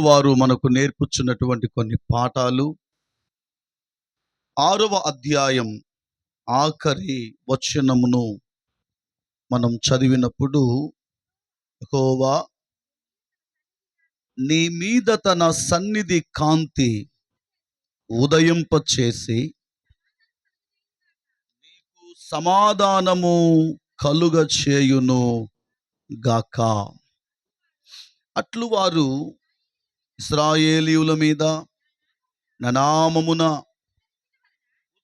వారు మనకు నేర్పుచున్నటువంటి కొన్ని పాఠాలు. 6వ అధ్యాయం ఆఖరి వచనమును మనం చదివినప్పుడు, యెహోవా నీ మీద తన సన్నిధి కాంతి ఉదయింపచేసి నీకు సమాధానము కలుగ చేయును గాక. అట్లు వారు ఇశ్రాయేలీయుల మీద నా నామమున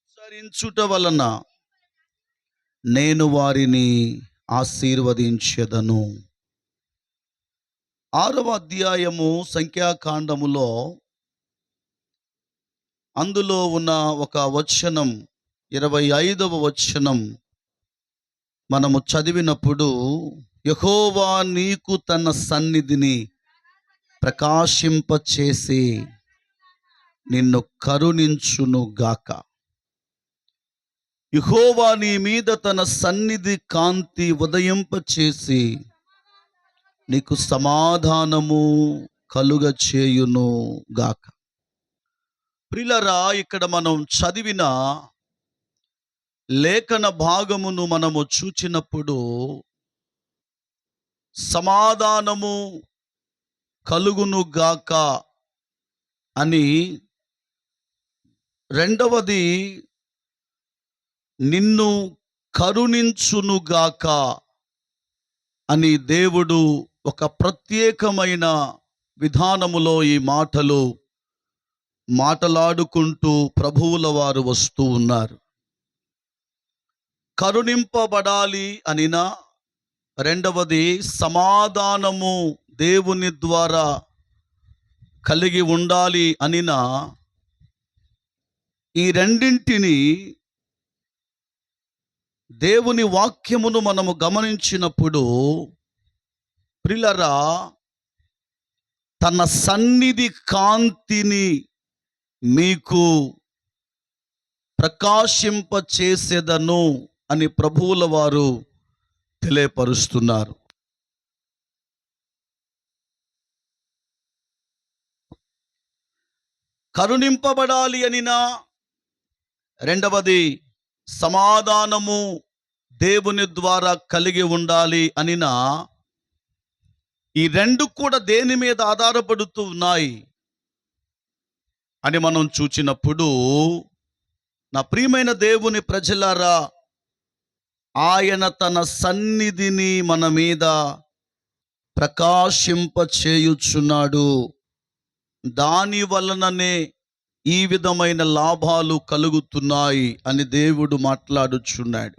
ఉచ్చరించుట వలన నేను వారిని ఆశీర్వదించెదను. 6వ అధ్యాయము సంఖ్యాకాండములో అందులో ఉన్న ఒక వచనం, 25వ వచనం మనము చదివినప్పుడు, యెహోవా నీకు తన సన్నిధిని ప్రకాశింపచేసి నిన్ను కరుణించును గాక. యెహోవా నీ మీద తన సన్నిధి కాంతి ఉదయింపచేసి నీకు సమాధానము కలుగ చేయును గాక. ప్రియులారా, ఇక్కడ మనం చదివిన లేఖన భాగమును మనము చూచినప్పుడు సమాధానము కలుగును గాక అని, రెండవది నిన్ను కరుణించునుగాక అని దేవుడు ఒక ప్రత్యేకమైన విధానములో ఈ మాటలు మాటలాడుకుంటూ ప్రభువుల వారు వస్తూ ఉన్నారు. కరుణింపబడాలి అనినా, రెండవది సమాధానము దేవుని ద్వారా కలిగి ఉండాలి అనినా, ఈ రెండింటిని దేవుని వాక్యమును మనము గమనించినప్పుడు, ప్రియులారా, తన సన్నిధి కాంతిని మీకు ప్రకాశింపచేసేదను అని ప్రభువుల వారు తెలియపరుస్తున్నారు. కరుణింపబడాలి అనినా, రెండవది సమాధానము దేవుని ద్వారా కలిగి ఉండాలి అనినా, ఈ రెండు కూడా దేని మీద ఆధారపడుతూ ఉన్నాయి అని మనం చూచినప్పుడు, నా ప్రియమైన దేవుని ప్రజలారా, ఆయన తన సన్నిధిని మన మీద ప్రకాశింపచేయుచున్నాడు. దాని వలననే ఈ విధమైన లాభాలు కలుగుతున్నాయి అని దేవుడు మాట్లాడుచున్నాడు.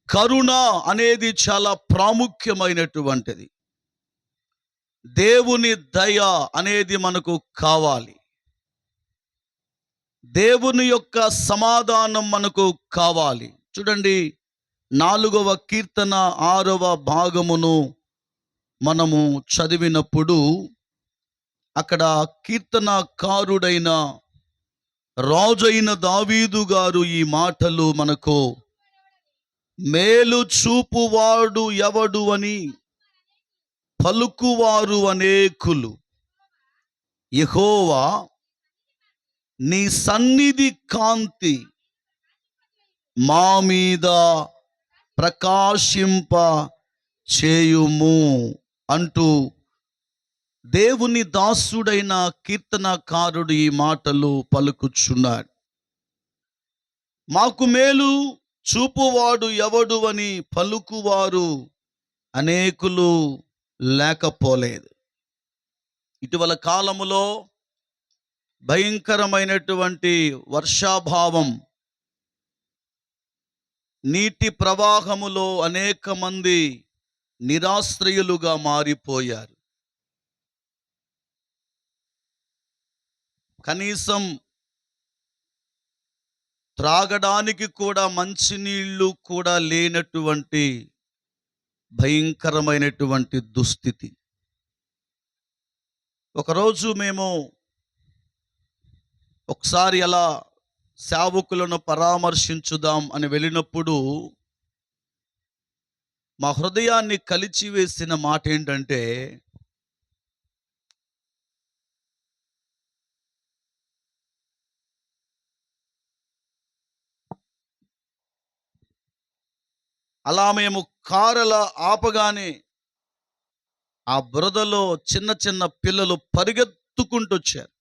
కరుణ అనేది చాలా ప్రాముఖ్యమైనటువంటిది. దేవుని దయ అనేది మనకు కావాలి. దేవుని యొక్క సమాధానం మనకు కావాలి. చూడండి, 4వ కీర్తన 6వ భాగమును మనము చదివినప్పుడు, అక్కడ కీర్తనకారుడైన రాజైన దావీదు గారు ఈ మాటలు మనకు, మేలు చూపువాడు ఎవడు అని పలుకువారు అనేకులు, యెహోవా నీ సన్నిధి కాంతి మా మీద ప్రకాశింప చేయుము అంటూ దేవుని దాసుడైన కీర్తనకారుడు ఈ మాటలు పలుకుచున్నాడు. మాకు మేలు చూపువాడు ఎవడు అని పలుకువారు అనేకులు లేకపోలేదు. ఇటీవల కాలములో భయంకరమైనటువంటి వర్షాభావం, నీటి ప్రవాహములో అనేక మంది నిరాశ్రయులుగా మారిపోయారు. కనీసం త్రాగడానికి కూడా మంచినీళ్ళు కూడా లేనటువంటి భయంకరమైనటువంటి దుస్థితి. ఒకరోజు మేము ఒకసారి అలా సేవకులను పరామర్శించుదాం అని వెళ్ళినప్పుడు మా హృదయాన్ని కలిచివేసిన మాట ఏంటంటే, అలా మేము కారల ఆపగానే ఆ బురదలో చిన్న చిన్న పిల్లలు పరిగెత్తుకుంటూ వచ్చారు.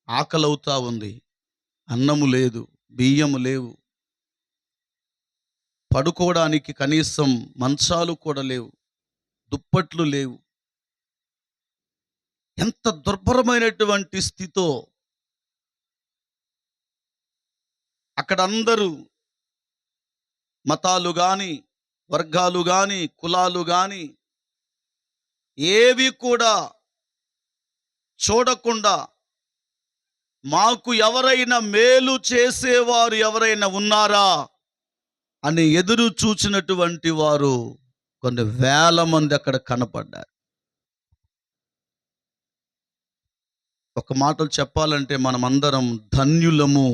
ఆకలవుతా ఉంది, అన్నము లేదు, బియ్యము లేవు, పడుకోవడానికి కనీసం మంచాలు కూడా లేవు, దుప్పట్లు లేవు. ఎంత దుర్భరమైనటువంటి స్థితో అక్కడ అందరూ మతాలు గాని, వర్గాలు గాని, కులాలు గాని ఏవి కూడా చూడకుండా మాకు ఎవరైనా మేలు చేసేవారు ఎవరైనా ఉన్నారా అని ఎదురు చూచినటువంటి వారు కొన్ని వేల మంది అక్కడ కనపడ్డారు. ఒక మాటలు చెప్పాలంటే మనమందరం ధన్యులము.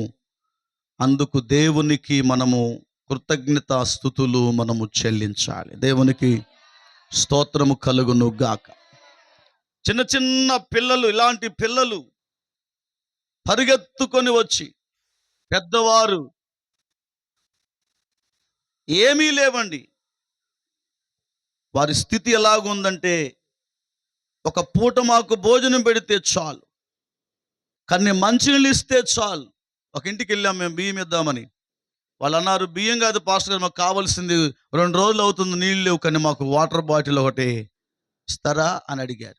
అందుకు దేవునికి మనము కృతజ్ఞతాస్తుతులు మనము చెల్లించాలి. దేవునికి స్తోత్రము కలుగును గాక. చిన్న చిన్న పిల్లలు, ఇలాంటి పిల్లలు పరిగెత్తుకొని వచ్చి, పెద్దవారు ఏమీ లేవండి. వారి స్థితి ఎలాగుందంటే ఒక పూట మాకు భోజనం పెడితే చాలు, కానీ మంచినీళ్ళు ఇస్తే చాలు. ఒక ఇంటికి వెళ్ళాం మేము, బియ్యం ఇద్దామని. వాళ్ళు అన్నారు, బియ్యం కాదు పాస్టర్ గారు, మాకు కావాల్సింది 2 రోజులు అవుతుంది, నీళ్ళు లేవు, కానీ మాకు వాటర్ బాటిల్ ఒకటి ఇస్తారా అని అడిగారు.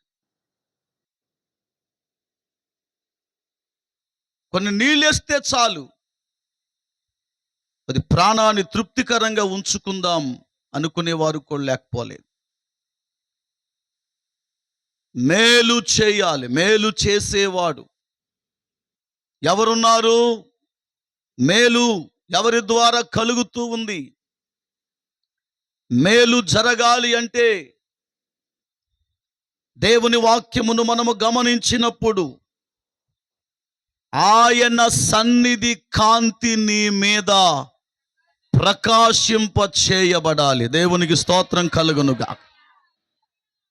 కొన్ని నీళ్ళు వేస్తే చాలు, అది ప్రాణాన్ని తృప్తికరంగా ఉంచుకుందాం అనుకునేవారు కూడా లేకపోలేదు. మేలు చేయాలి, మేలు చేసేవాడు ఎవరున్నారు? మేలు ఎవరి ద్వారా కలుగుతూ ఉంది? మేలు జరగాలి అంటే దేవుని వాక్యమును మనము గమనించినప్పుడు ఆయన సన్నిధి కాంతి నీ మీద ప్రకాశింప చేయబడాలి. దేవునికి స్తోత్రం కలుగునుగా.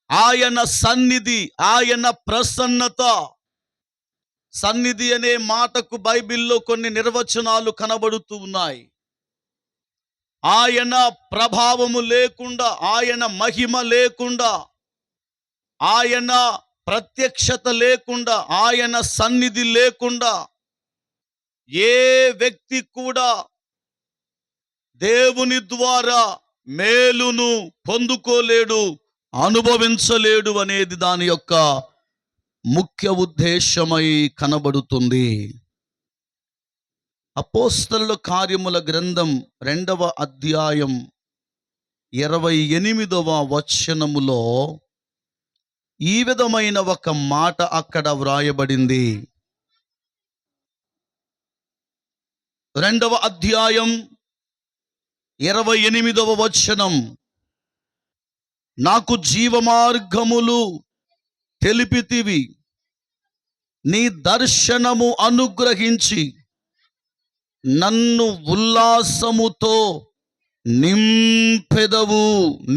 ఆయన సన్నిధి, ఆయన ప్రసన్నత. సన్నిధి అనే మాటకు బైబిల్లో కొన్ని నిర్వచనాలు కనబడుతూ ఉన్నాయి. ఆయన ప్రభావము లేకుండా, ఆయన మహిమ లేకుండా, ఆయన ప్రత్యక్షత లేకుండా, ఆయన సన్నిధి లేకుండా ఏ వ్యక్తి కూడా దేవుని ద్వారా మేలును పొందుకోలేడు, అనుభవించలేడు అనేది దాని యొక్క ముఖ్య ఉద్దేశమై కనబడుతుంది. అపోస్తలుల కార్యముల గ్రంథం 2వ అధ్యాయం 28వ వచనములో ఈ విధమైన ఒక మాట అక్కడ వ్రాయబడింది. 2వ అధ్యాయం 28వ వచనం, నాకు జీవమార్గములు తెలిపితివి, నీ దర్శనము అనుగ్రహించి నన్ను ఉల్లాసముతో నింపెదవు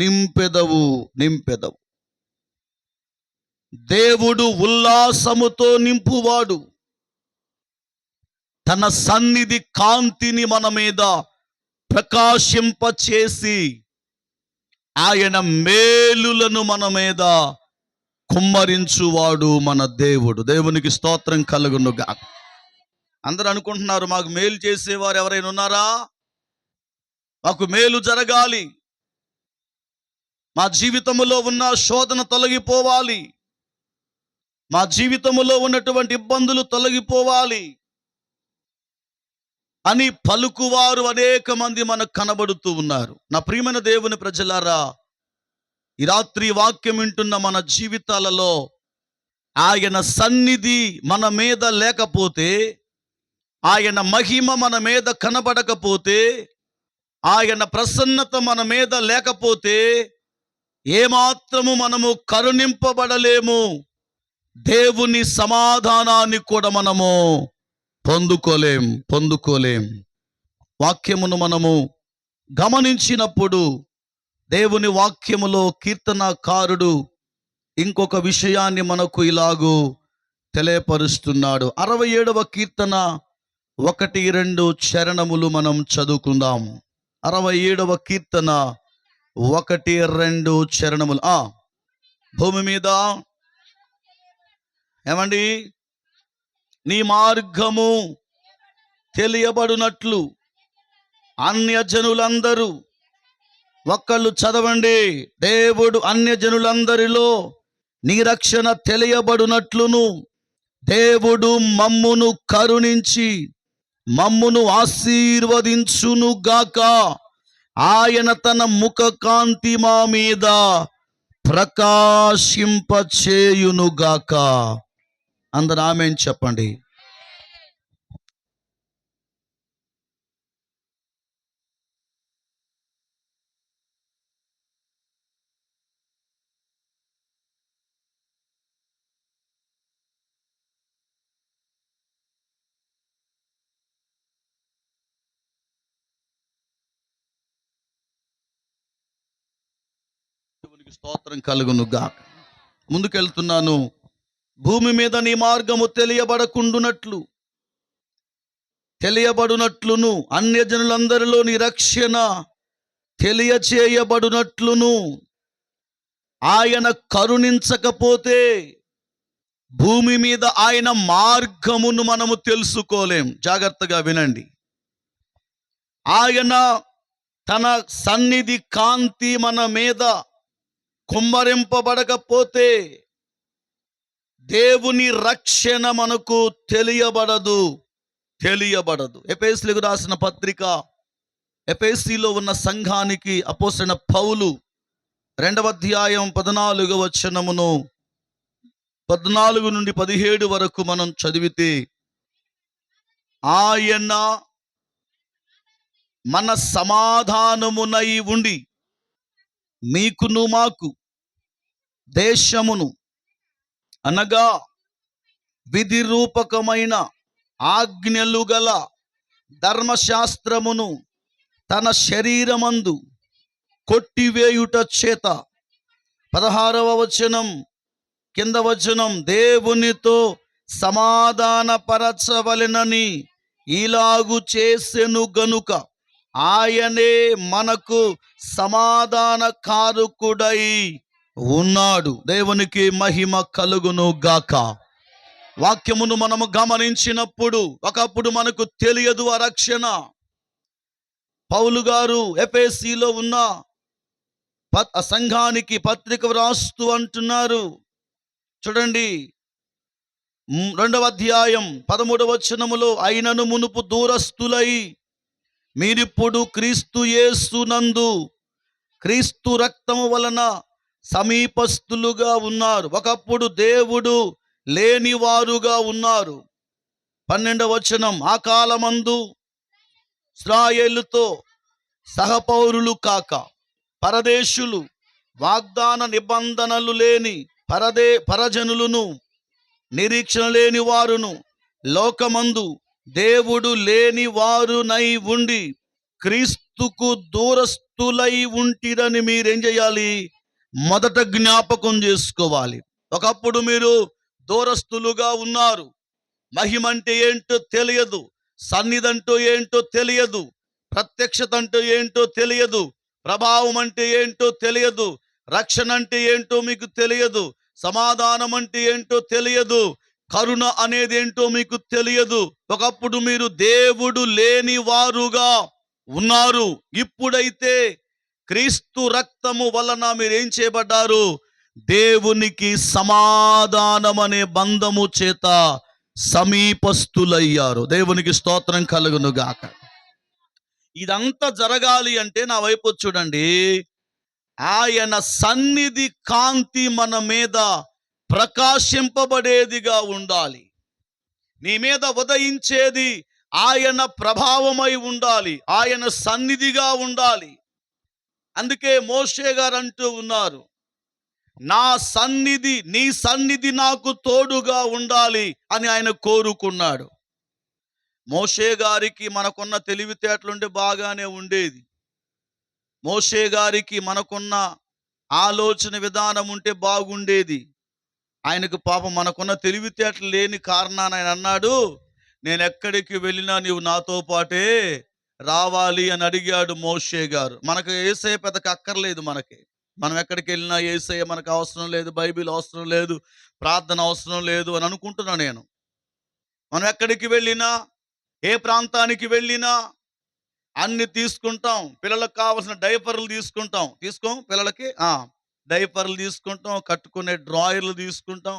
నింపెదవు నింపెదవు. దేవుడు ఉల్లాసముతో నింపువాడు. తన సన్నిధి కాంతిని మన మీద ప్రకాశింపచేసి ఆయన మేలులను మన మీద కుమ్మరించువాడు మన దేవుడు. దేవునికి స్తోత్రం కలుగునుగా. అందరూ అనుకుంటున్నారు, మాకు మేలు చేసేవారు ఎవరైనా ఉన్నారా? మాకు మేలు జరగాలి, మా జీవితంలో ఉన్న శోధన తొలగిపోవాలి, మా జీవితంలో ఉన్నటువంటి ఇబ్బందులు తొలగిపోవాలి అని పలుకువారు అనేక మంది మనకు కనబడుతూ ఉన్నారు. నా ప్రియమైన దేవుని ప్రజలారా, ఈ రాత్రి వాక్యం వింటున్న మన జీవితాలలో ఆయన సన్నిధి మన మీద లేకపోతే, ఆయన మహిమ మన మీద కనబడకపోతే, ఆయన ప్రసన్నత మన మీద లేకపోతే ఏమాత్రము మనము కరుణింపబడలేము. దేవుని సమాధానాన్ని కూడా మనము పొందుకోలేం. వాక్యమును మనము గమనించినప్పుడు దేవుని వాక్యములో కీర్తనకారుడు ఇంకొక విషయాన్ని మనకు ఇలాగూ తెలియపరుస్తున్నాడు. 67వ కీర్తన 1-2 చరణములు మనం చదువుకుందాం. 67వ కీర్తన 1-2 చరణములు. భూమి మీద ఏమండి నీ మార్గము తెలియబడునట్లు అన్యజనులందరూ, ఒక్కళ్ళు చదవండి, దేవుడు అన్యజనులందరిలో నీ రక్షణ తెలియబడునట్లును దేవుడు మమ్మును కరుణించి మమ్మును ఆశీర్వదించును గాక. ఆయన తన ముఖ కాంతి మా మీద ప్రకాశింపచేయును గాక. అందరూ ఆమేన్ చెప్పండి. దేవునికి స్తోత్రం కలుగును గాక. ముందుకెళ్తున్నాను. భూమి మీద నీ మార్గము తెలియబడునట్లును అన్యజనులందరిలో నీ రక్షణ తెలియచేయబడునట్లును ఆయన కరుణించకపోతే భూమి మీద ఆయన మార్గమును మనము తెలుసుకోలేం. జాగ్రత్తగా వినండి. ఆయన తన సన్నిధి కాంతి మన మీద కుమ్మరింపబడకపోతే దేవుని రక్షణ మనకు తెలియబడదు. ఎఫెసీయులకు రాసిన పత్రిక, ఎఫెసీలో ఉన్న సంఘానికి అపోస్తలుడైన పౌలు 2వ అధ్యాయం 14వ వచనమును 14-17 వరకు మనం చదివితే, ఆయన మన సమాధానమునై ఉండి మీకును మాకు దేశమును అనగా విధి రూపకమైన ఆజ్ఞలు గల ధర్మశాస్త్రమును తన శరీరమందు కొట్టివేయుట చేత 16వ వచనం కింద వచనం, దేవునితో సమాధానపరచవలెనని ఇలాగు చేసెను గనుక ఆయనే మనకు సమాధాన కారకుడై ఉన్నాడు. దేవునికి మహిమ కలుగును గాక. వాక్యమును మనము గమనించినప్పుడు ఒకప్పుడు మనకు తెలియదు ఆ రక్షణ. పౌలు గారు ఎఫెసీలో ఉన్న సంఘానికి పత్రిక వ్రాస్తూ అంటున్నారు. చూడండి, 2వ అధ్యాయం 13వ వచనములో, అయినను మునుపు దూరస్తులై మీరిప్పుడు క్రీస్తు యేసునందు క్రీస్తు రక్తము వలన సమీపస్తులుగా ఉన్నారు. ఒకప్పుడు దేవుడు లేని వారుగా ఉన్నారు. 12వ వచనం, ఆ కాలమందు ఇశ్రాయేలుతో సహపౌరులు కాక పరదేశులు, వాగ్దాన నిబంధనలు లేని పరజనులను, నిరీక్షణ లేని వారును, లోకమందు దేవుడు లేని వారునై ఉండి క్రీస్తుకు దూరస్తులై ఉంటిరని మీరేం చేయాలి? మొదట జ్ఞాపకం చేసుకోవాలి. ఒకప్పుడు మీరు దూరస్తులుగా ఉన్నారు. మహిమ అంటే ఏంటో తెలియదు, సన్నిధి అంటూ ఏంటో తెలియదు, ప్రత్యక్షత అంటే ఏంటో తెలియదు, ప్రభావం అంటే ఏంటో తెలియదు, రక్షణ అంటే ఏంటో మీకు తెలియదు, సమాధానం అంటే ఏంటో తెలియదు, కరుణ అనేది ఏంటో మీకు తెలియదు. ఒకప్పుడు మీరు దేవుడు లేని వారుగా ఉన్నారు. ఇప్పుడైతే క్రీస్తు రక్తము వలన మీరేం చేయబడ్డారు? దేవునికి సమాధానం అనే బంధము చేత సమీపస్తులయ్యారు. దేవునికి స్తోత్రం కలుగును గాక. ఇదంతా జరగాలి అంటే నా వైపు చూడండి, ఆయన సన్నిధి కాంతి మన మీద ప్రకాశింపబడేదిగా ఉండాలి. నీ మీద ఉదయించేది ఆయన ప్రభావమై ఉండాలి, ఆయన సన్నిధిగా ఉండాలి. అందుకే మోషే గారు అంటూ ఉన్నారు, నా సన్నిధి, నీ సన్నిధి నాకు తోడుగా ఉండాలి అని ఆయన కోరుకున్నాడు. మోషే గారికి మనకున్న తెలివితేటలుంటే బాగానే ఉండేది. మోషే గారికి మనకున్న ఆలోచన విధానం ఉంటే బాగుండేది. ఆయనకు పాపం మనకున్న తెలివితేటలు లేని కారణాన్ని ఆయన అన్నాడు, నేను ఎక్కడికి వెళ్ళినా నీవు నాతో పాటే రావాలి అని అడిగాడు మోషే గారు. మనకు యేసయ్య పెద్దగా అక్కర్లేదు మనకి. మనం ఎక్కడికి వెళ్ళినా యేసయ్య మనకు అవసరం లేదు, బైబిల్ అవసరం లేదు, ప్రార్థన అవసరం లేదు అని అనుకుంటున్నా నేను. మనం ఎక్కడికి వెళ్ళినా, ఏ ప్రాంతానికి వెళ్ళినా అన్ని తీసుకుంటాం. పిల్లలకు కావాల్సిన డైపర్లు తీసుకుంటాం. తీసుకోం పిల్లలకి? డైపర్లు తీసుకుంటాం, కట్టుకునే డ్రాయర్లు తీసుకుంటాం,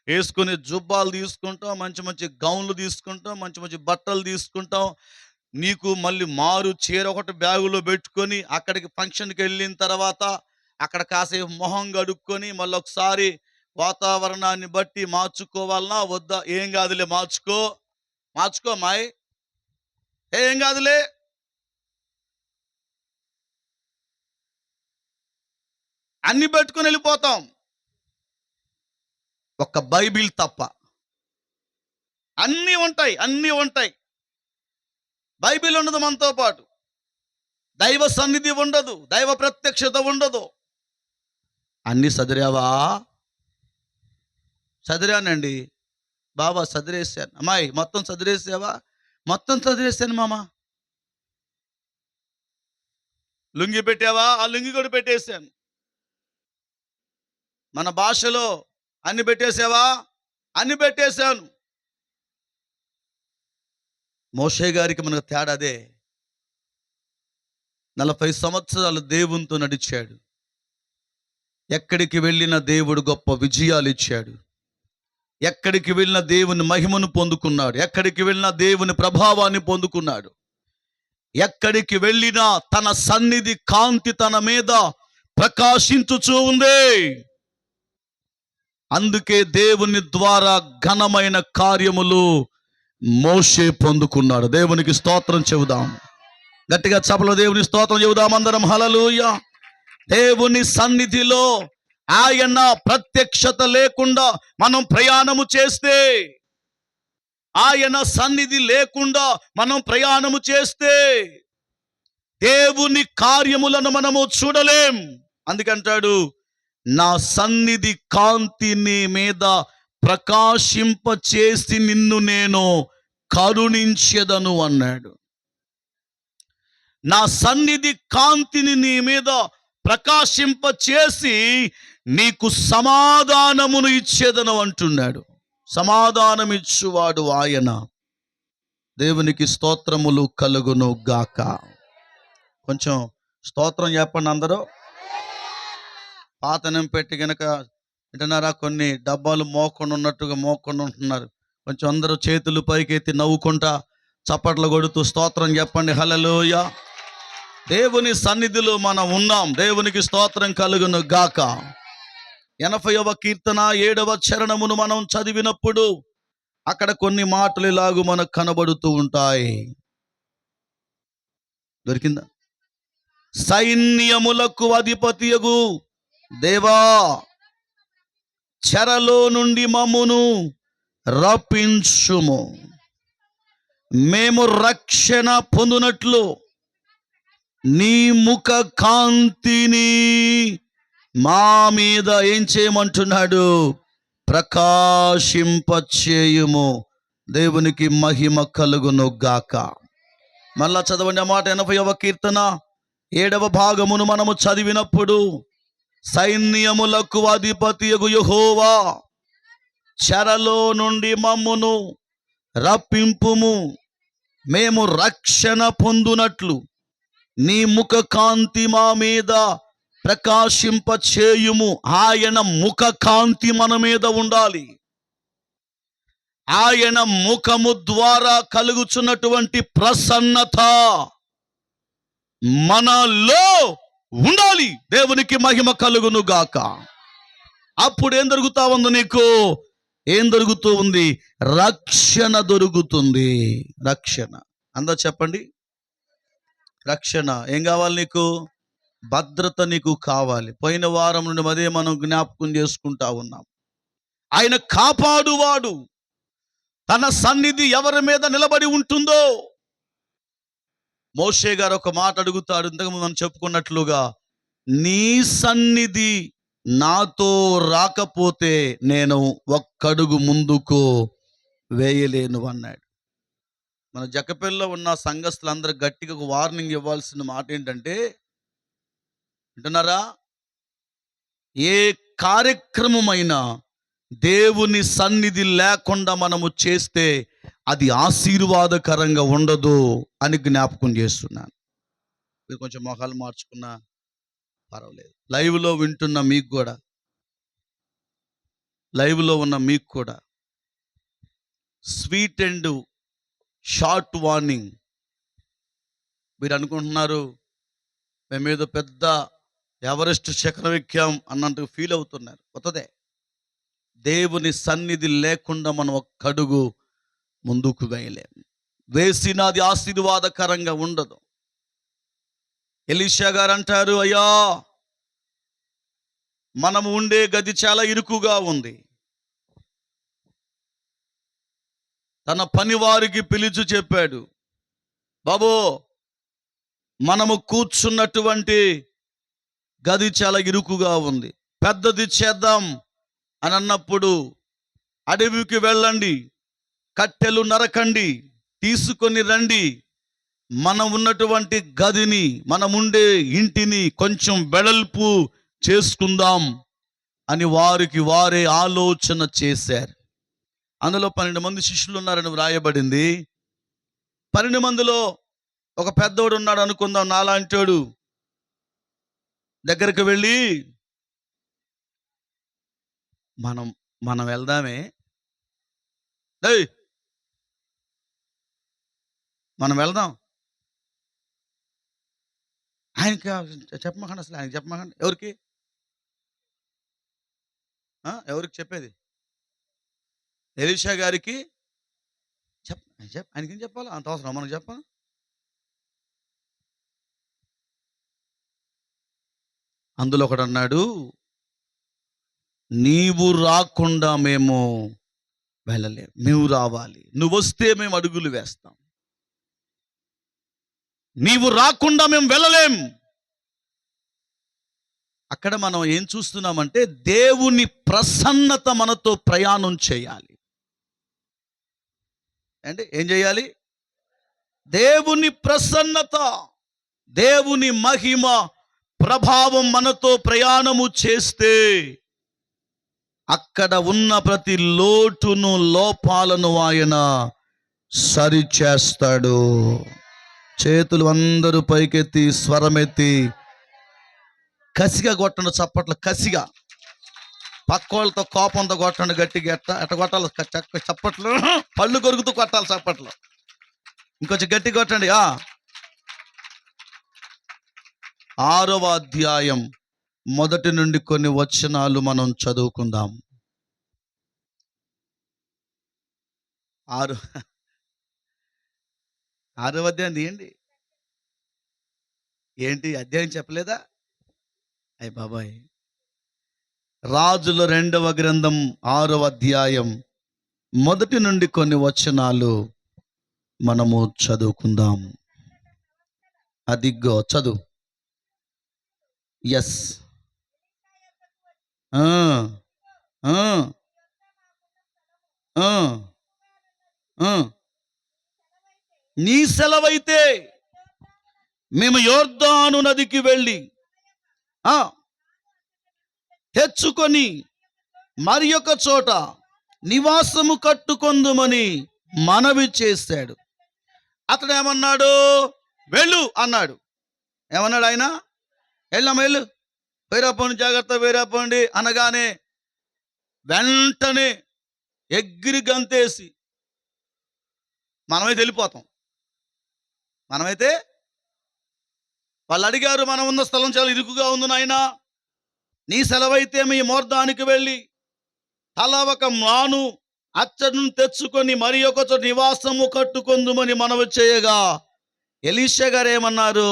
వేసుకునే జుబ్బాలు తీసుకుంటాం, మంచి మంచి గౌన్లు తీసుకుంటాం, మంచి మంచి బట్టలు తీసుకుంటాం. నీకు మళ్ళీ మారు చీర ఒకటి బ్యాగులో పెట్టుకొని అక్కడికి ఫంక్షన్కి వెళ్ళిన తర్వాత అక్కడ కాసేపు మొహం కడుక్కొని మళ్ళీ ఒకసారి వాతావరణాన్ని బట్టి మార్చుకోవాలన్నా వద్దా? ఏం కాదులే, మార్చుకో మాయ్, ఏం కాదులే. అన్ని పెట్టుకుని వెళ్ళిపోతాం, ఒక్క బైబిల్ తప్ప. అన్నీ ఉంటాయి. బైబిల్ ఉండదు మనతో పాటు. దైవ సన్నిధి ఉండదు, దైవ ప్రత్యక్షత ఉండదు. అన్ని సదిరావా? సదిరానండి బాబా, సదిరేసాను. అమ్మాయి మొత్తం సదిరేసావా? మొత్తం సదిరేసాను మామ. లుంగి పెట్టావా? ఆ లుంగి కూడా పెట్టేశాను. మన భాషలో అన్ని పెట్టేసావా? అన్ని పెట్టేశాను. మోషే గారికి మనకు తేడా అదే. 40 సంవత్సరాలు దేవునితో నడిచాడు. ఎక్కడికి వెళ్ళిన దేవుడు గొప్ప విజయాలు ఇచ్చాడు. ఎక్కడికి వెళ్ళిన దేవుని మహిమను పొందుకున్నాడు. ఎక్కడికి వెళ్ళినా దేవుని ప్రభావాన్ని పొందుకున్నాడు. ఎక్కడికి వెళ్ళినా తన సన్నిధి కాంతి తన మీద ప్రకాశించుచూ ఉంది. అందుకే దేవుని ద్వారా ఘనమైన కార్యములు మోషే పొందుకున్నాడు. దేవునికి స్తోత్రం చెబుదాం. గట్టిగా చప్పలు దేవుని స్తోత్రం చెబుదాం అందరం. హల్లెలూయా. దేవుని సన్నిధిలో ఆయన ప్రత్యక్షత లేకుండా మనం ప్రయాణము చేస్తే, ఆయన సన్నిధి లేకుండా మనం ప్రయాణము చేస్తే దేవుని కార్యములను మనము చూడలేం. అందుకంటాడు, నా సన్నిధి కాంతి నీ మీద ప్రకాశింప చేసి నిన్ను నేను కరుణించెదను అన్నాడు. నా సన్నిధి కాంతిని నీ మీద ప్రకాశింప చేసి నీకు సమాధానమును ఇచ్చేదను అంటున్నాడు. సమాధానం ఇచ్చువాడు ఆయన. దేవునికి స్తోత్రములు కలుగును గాక. కొంచెం స్తోత్రం చెప్పండి అందరూ. పాతనం పెట్టి గనక వింటున్నారా? కొన్ని డబ్బాలు మోకుండా ఉన్నట్టుగా మోకుండా ఉంటున్నారు. కొంచెం అందరూ చేతులు పైకెత్తి నవ్వుకుంటా చప్పట్లు కొడుతూ స్తోత్రం చెప్పండి. హల్లెలూయా. దేవుని సన్నిధిలో మనం ఉన్నాం. దేవునికి స్తోత్రం కలుగును గాక. 80వ కీర్తన 7వ చరణమును మనం చదివినప్పుడు అక్కడ కొన్ని మాటలు ఇలాగూ మనకు కనబడుతూ ఉంటాయి. దొరికిందా? సైన్యములకు అధిపతియగు దేవా, చెరలో నుండి మమ్మును రప్పించుము, మేము రక్షణ పొందునట్లు నీ ముఖ కాంతిని మా మీద ఏం చేయమంటున్నాడు? ప్రకాశింపచేయుము. దేవునికి మహిమ కలుగును గాక. మళ్ళా చదవండి ఆ మాట. 80వ కీర్తన 7వ భాగమును మనము చదివినప్పుడు, సైన్యములకు అధిపతియగు యెహోవా, చెరలో నుండి మమ్మును రప్పింపుము, మేము రక్షణ పొందునట్లు నీ ముఖ కాంతి మా మీద ప్రకాశింప చేయుము. ఆయన ముఖ కాంతి మన మీద ఉండాలి. ఆయన ముఖము ద్వారా కలుగుచున్నటువంటి ప్రసన్నత మనలో ఉండాలి. దేవునికి మహిమ కలుగును గాక. అప్పుడు ఏం దొరుకుతా ఉంది నీకు? ఏం దొరుకుతూ ఉంది? రక్షణ దొరుకుతుంది. రక్షణ. అందరూ చెప్పండి, రక్షణ. ఏం కావాలి నీకు? భద్రత నీకు కావాలి. పోయిన వారం నుండి అదే మనం జ్ఞాపకం చేసుకుంటా ఉన్నాం. ఆయన కాపాడువాడు. తన సన్నిధి ఎవరి మీద నిలబడి ఉంటుందో. మోషే గారు ఒక మాట అడుగుతాడు, ఇంతకుముందు మనం చెప్పుకున్నట్లుగా, నీ సన్నిధి నాతో రాకపోతే నేను ఒక్కడుగు ముందుకు వేయలేను అన్నాడు. మన జకపల్లిలో ఉన్న సంఘస్థులందరూ గట్టిగా ఒక వార్నింగ్ ఇవ్వాల్సిన మాట ఏంటంటే, వింటున్నారా? ఏ కార్యక్రమమైనా దేవుని సన్నిధి లేకుండా మనము చేస్తే అది ఆశీర్వాదకరంగా ఉండదు అని జ్ఞాపకం చేస్తున్నాను. మీరు కొంచెం మొహాలు మార్చుకున్నా పర్వాలేదు. లైవ్లో వింటున్న మీకు కూడా, లైవ్లో ఉన్న మీకు కూడా స్వీట్ అండ్ షార్ట్ వార్నింగ్. మీరు అనుకుంటున్నారు మేమేదో పెద్ద ఎవరెస్ట్ శిఖరం ఎక్కాం అన్నట్టు ఫీల్ అవుతున్నారు. కొత్తదే. దేవుని సన్నిధి లేకుండా మనం ఒక్క అడుగు ముందుకు వేయలేం. వేసినది ఆశీర్వాదకరంగా ఉండదు. ఎలీషా గారు అంటారు, అయ్యా మనము ఉండే గది చాలా ఇరుకుగా ఉంది. తన పని వారికి పిలిచి చెప్పాడు, బాబు మనము కూర్చున్నటువంటి గది చాలా ఇరుకుగా ఉంది, పెద్దది చేద్దాం అని అన్నప్పుడు, అడవికి వెళ్ళండి, కట్టెలు నరకండి, తీసుకొని రండి, మనం ఉన్నటువంటి గదిని, మనముండే ఇంటిని కొంచెం వెడల్పు చేసుకుందాం అని వారికి వారే ఆలోచన చేశారు. అందులో 12 మంది శిష్యులు ఉన్నారని వ్రాయబడింది. 12 మందిలో ఒక పెద్దోడు ఉన్నాడు అనుకుందాం, నాలాంటోడు. దగ్గరికి వెళ్ళి మనం వెళ్దామే, మనం వెళ్దాం, ఆయనకి చెప్పమాకండి, అసలు ఆయనకి చెప్పమాకండి. ఎవరికి చెప్పేది? ఎలీషా గారికి ఆయనకి చెప్పాలా? అంత అవసరం మనకు చెప్పాలి? అందులో ఒకడు అన్నాడు, నీవు రాకుండా మేము వెళ్ళలేం, నువ్వు రావాలి, నువ్వు వస్తే మేము అడుగులు వేస్తాం, నీవు రాకుండా మేము వెళ్ళలేం. అక్కడ మనం ఏం చూస్తున్నామంటే, దేవుని ప్రసన్నత మనతో ప్రయాణం చేయాలి. అంటే ఏం చేయాలి? దేవుని ప్రసన్నత, దేవుని మహిమ ప్రభావం మనతో ప్రయాణము చేస్తే అక్కడ ఉన్న ప్రతి లోటును, లోపాలను ఆయన సరిచేస్తాడు. చేతులు అందరూ పైకెత్తి స్వరమెత్తి కసిగా కొట్టండి, చప్పట్లు కసిగా. పక్కోళ్ళతో కోపంతో కొట్టండి, గట్టిగా. ఎట్ట కొట్టాలి చప్పట్లు? పళ్ళు కొరుకుతూ కొట్టాలి చప్పట్లు. ఇంకొంచెం గట్టి కొట్టండి. 6వ అధ్యాయం మొదటి నుండి కొన్ని వచనాలు మనం చదువుకుందాం. 6వ అధ్యాయం తీయండి. ఏంటి అధ్యాయం చెప్పలేదా? అయ్య బాబాయ్, రాజుల 2వ గ్రంథం 6వ అధ్యాయం మొదటి నుండి కొన్ని వచనాలు మనము చదువుకుందాం. అదిగో చదువు. ఎస్. నీ సెలవైతే మేము యొర్దాను నదికి వెళ్ళి తెచ్చుకొని మరి ఒక చోట నివాసము కట్టుకొందుమని మనవి చేశాడు. అతడు ఏమన్నాడు? వెళ్ళు అన్నాడు. ఏమన్నాడు ఆయన? వెళ్ళమ్మా, వెళ్ళు, వేరాపోండి, జాగ్రత్త వేరాపోండి అనగానే వెంటనే ఎగిరి గంతేసి మనమైతే వెళ్ళిపోతాం. మనమైతే వాళ్ళు అడిగారు, మనం ఉన్న స్థలం చాలా ఇరుకుగా ఉంది నాయనా, నీ సెలవైతే మీ యొర్దానికి వెళ్ళి తల ఒక మాను అచ్చను తెచ్చుకొని మరి ఒక చోట నివాసము కట్టుకొందుమని మనవి చేయగా, ఎలీషా గారు ఏమన్నారు?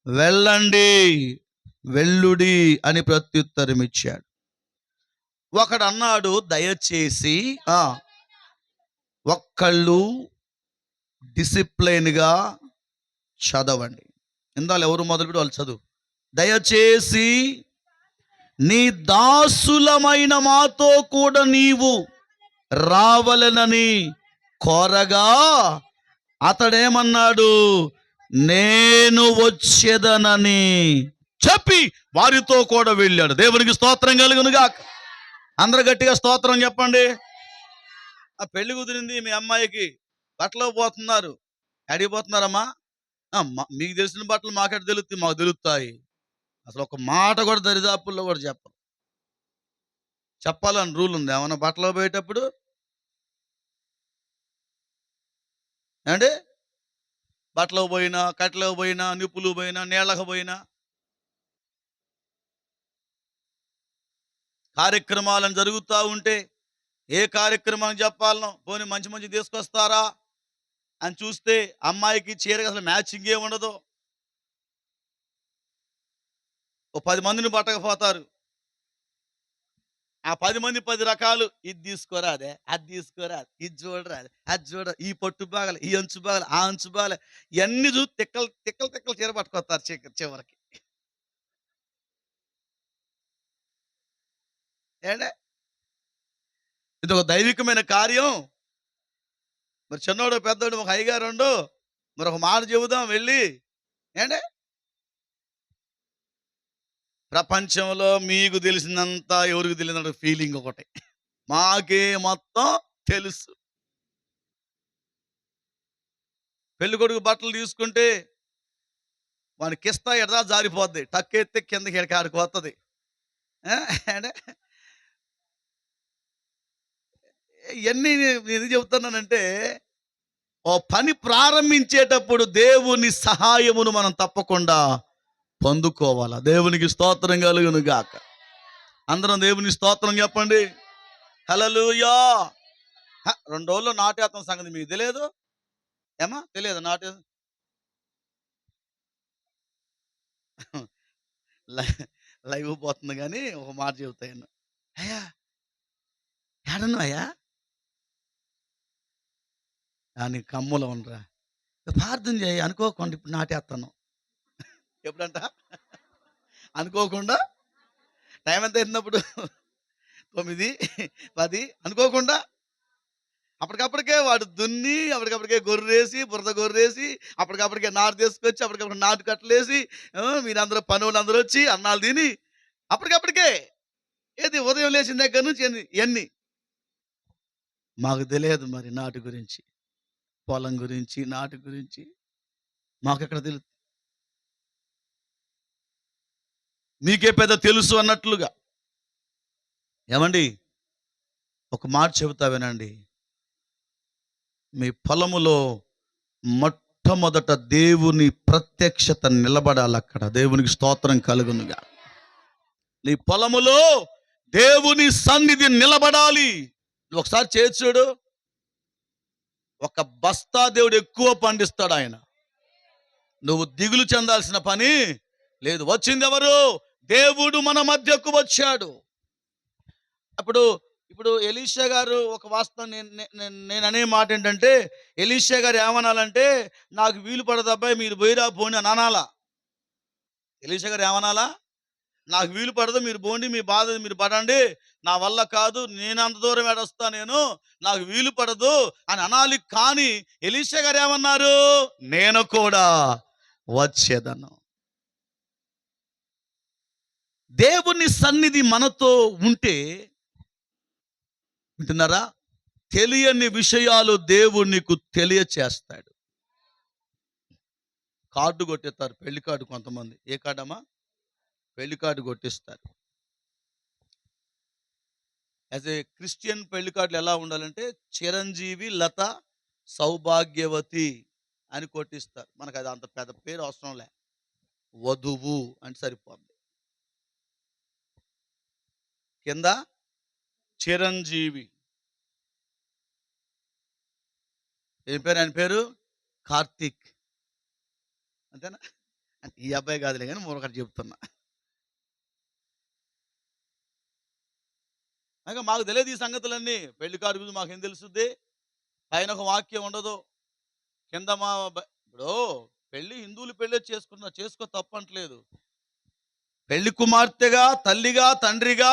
వెళ్ళండి, వెళ్ళుడి అని ప్రత్యుత్తరం ఇచ్చాడు. ఒకడు అన్నాడు, దయచేసి ఒక్కళ్ళు డిసిప్లైన్గా చదవండి. ఇందాలు ఎవరు మొదలుపెట్టి వాళ్ళు చదువు. దయచేసి నీ దాసులమైన మాతో కూడా నీవు రావలనని కోరగా అతడేమన్నాడు? నేను వచ్చేదనని చెప్పి వారితో కూడా వెళ్ళాడు. దేవునికి స్తోత్రం కలుగునుగాక. అందరు గట్టిగా స్తోత్రం చెప్పండి. ఆ పెళ్లి కుదిరింది మీ అమ్మాయికి, బట్టలు పోతున్నారు. ఎడికి పోతున్నారమ్మా? మీకు తెలిసిన బట్టలు మాకెట తెలుస్తాయి? మాకు తెలుస్తాయి. అసలు ఒక మాట కూడా దరిదాపుల్లో కూడా చెప్పరు. చెప్పాలని రూల్ ఉంది ఏమన్నా బట్టలు పోయేటప్పుడు? అంటే బట్టలకు పోయినా, కట్టెలకు పోయినా, నిప్పులు పోయినా, నీళ్ళకు పోయినా, కార్యక్రమాలను జరుగుతూ ఉంటే ఏ కార్యక్రమం చెప్పాలనో పోనీ మంచి మంచి తీసుకొస్తారా అని చూస్తే అమ్మాయికి చీరకి అసలు మ్యాచింగ్ ఏ ఉండదు. ఓ 10 మందిని పట్టకపోతారు. ఆ 10 మంది 10 రకాలు. ఇది తీసుకోరా, అదే అది తీసుకోరా, ఇది చూడరా, అది చూడ, ఈ పట్టు బాగలే, ఈ అంచు బాగలే, ఆ అంచు బాగలే, ఇవన్నీ చూసి తిక్కలు తిక్కలు తిక్కలు చీర పట్టుకొస్తారు చివరికి. ఏంటే ఇది ఒక దైవికమైన కార్యం. మరి చిన్నోడు పెద్దోడు ఒక అయ్యగారుండు, మరి ఒక మాట చెబుదాం వెళ్ళి. ఏంటే ప్రపంచంలో మీకు తెలిసినంత ఎవరికి తెలియనంత ఫీలింగ్ ఒకటి, మాకే మొత్తం తెలుసు. పెళ్లి కొడుకు బట్టలు తీసుకుంటే వాని కిస్తా ఎడదా జారిపోద్ది, టక్కెత్తే కిందకి ఎడకాడికి వస్తుంది. అంటే ఇవన్నీ నేను ఎందుకు చెబుతున్నానంటే, ఓ పని ప్రారంభించేటప్పుడు దేవుని సహాయమును మనం తప్పకుండా పొందుకోవాలా. దేవునికి స్తోత్రం కలుగును గాక. అందరం దేవుని స్తోత్రం చెప్పండి. హల్లెలూయా. 2 రోజుల్లో నాటేత్తం సంగతి మీకు తెలియదు ఏమా? తెలియదు నాటే లైవ్ పోతుంది కానీ ఒక మాట చెబుతాయన్న. అయ్యా ఏడన్నా అయ్యా అని కమ్ములో ఉండరా, ప్రార్థన చేయి, అనుకోకుండా ఇప్పుడు నాటేస్తాను. ఎప్పుడంట అనుకోకుండా టైం ఎంత అవుతున్నప్పుడు 9, 10 అనుకోకుండా అప్పటికప్పటికే వాడు దున్ని, అప్పటికప్పటికే గొర్రేసి, బురద గొర్రేసి, అప్పటికప్పటికే నాటు తీసుకొచ్చి, అప్పటికప్పుడు నాటు కట్టలేసి, మీరందరూ పనులు అందరూ వచ్చి అన్నాలు తిని అప్పటికప్పటికే ఏది ఉదయం లేచిన దగ్గర నుంచి ఇవన్నీ మాకు తెలియదు. మరి నాటు గురించి, పొలం గురించి, నాటు గురించి మాకెక్కడ తెలుసు? మీకే పెద్ద తెలుసు అన్నట్లుగా. ఏమండి ఒక మాట చెబుతా వినండి. మీ పొలములో మొట్టమొదట దేవుని ప్రత్యక్షత నిలబడాలి. అక్కడ దేవునికి స్తోత్రం కలుగునుగా. నీ పొలములో దేవుని సన్నిధి నిలబడాలి. నువ్వు ఒకసారి చేసి చూడు, ఒక బస్తా దేవుడు ఎక్కువ పండిస్తాడు ఆయన. నువ్వు దిగులు చెందాల్సిన పని లేదు. వచ్చింది ఎవరు? దేవుడు మన మధ్యకు వచ్చాడు. ఇప్పుడు ఎలీషా గారు ఒక వాస్తవం నేను అనే మాట ఏంటంటే, ఎలీషా గారు ఏమనాలంటే, నాకు వీలు పడదు అబ్బాయి మీరు పోయిరా పోని అని అనాలా. ఎలీషా గారు ఏమనాలా? నాకు వీలు పడదు, మీరు పోండి, మీ బాధ మీరు పడండి, నా వల్ల కాదు, నేను అంత దూరం ఏడొస్తా, నాకు వీలు పడదు అని అనాలి. కానీ ఎలీషా గారు ఏమన్నారు? నేను కూడా వచ్చేదను. దేవుని సన్నిధి మనతో ఉంటే, వింటున్నారా, తెలియని విషయాలు దేవుడు నీకు తెలియచేస్తాడు. కార్డు కొట్టేస్తారు, పెళ్లి కార్డు. కొంతమంది ఏ కార్డమ్మా? పెళ్లి కార్డు కొట్టిస్తారు. యాజ్ ఏ క్రిస్టియన్ పెళ్లి కార్డులు ఎలా ఉండాలంటే, చిరంజీవి, లత, సౌభాగ్యవతి అని కొట్టిస్తారు. మనకు అది అంత పెద్ద పేరు అవసరం లే, వధువు అంటే సరిపోద్ది. కింద చిరంజీవి, ఏం పేరు ఆయన పేరు? కార్తీక్, అంతేనా? ఈ అబ్బాయి కాదులే కానీ మరొకటి చెప్తున్నా. ఇంకా మాకు తెలియదు ఈ సంగతులన్నీ. పెళ్లి కార్డు గురించి మాకేం తెలుస్తుంది? పైన ఒక వాక్యం ఉండదు, కింద ఇప్పుడు పెళ్లి హిందువులు పెళ్ళి చేసుకో తప్పంటలేదు. పెళ్లి కుమార్తెగా, తల్లిగా, తండ్రిగా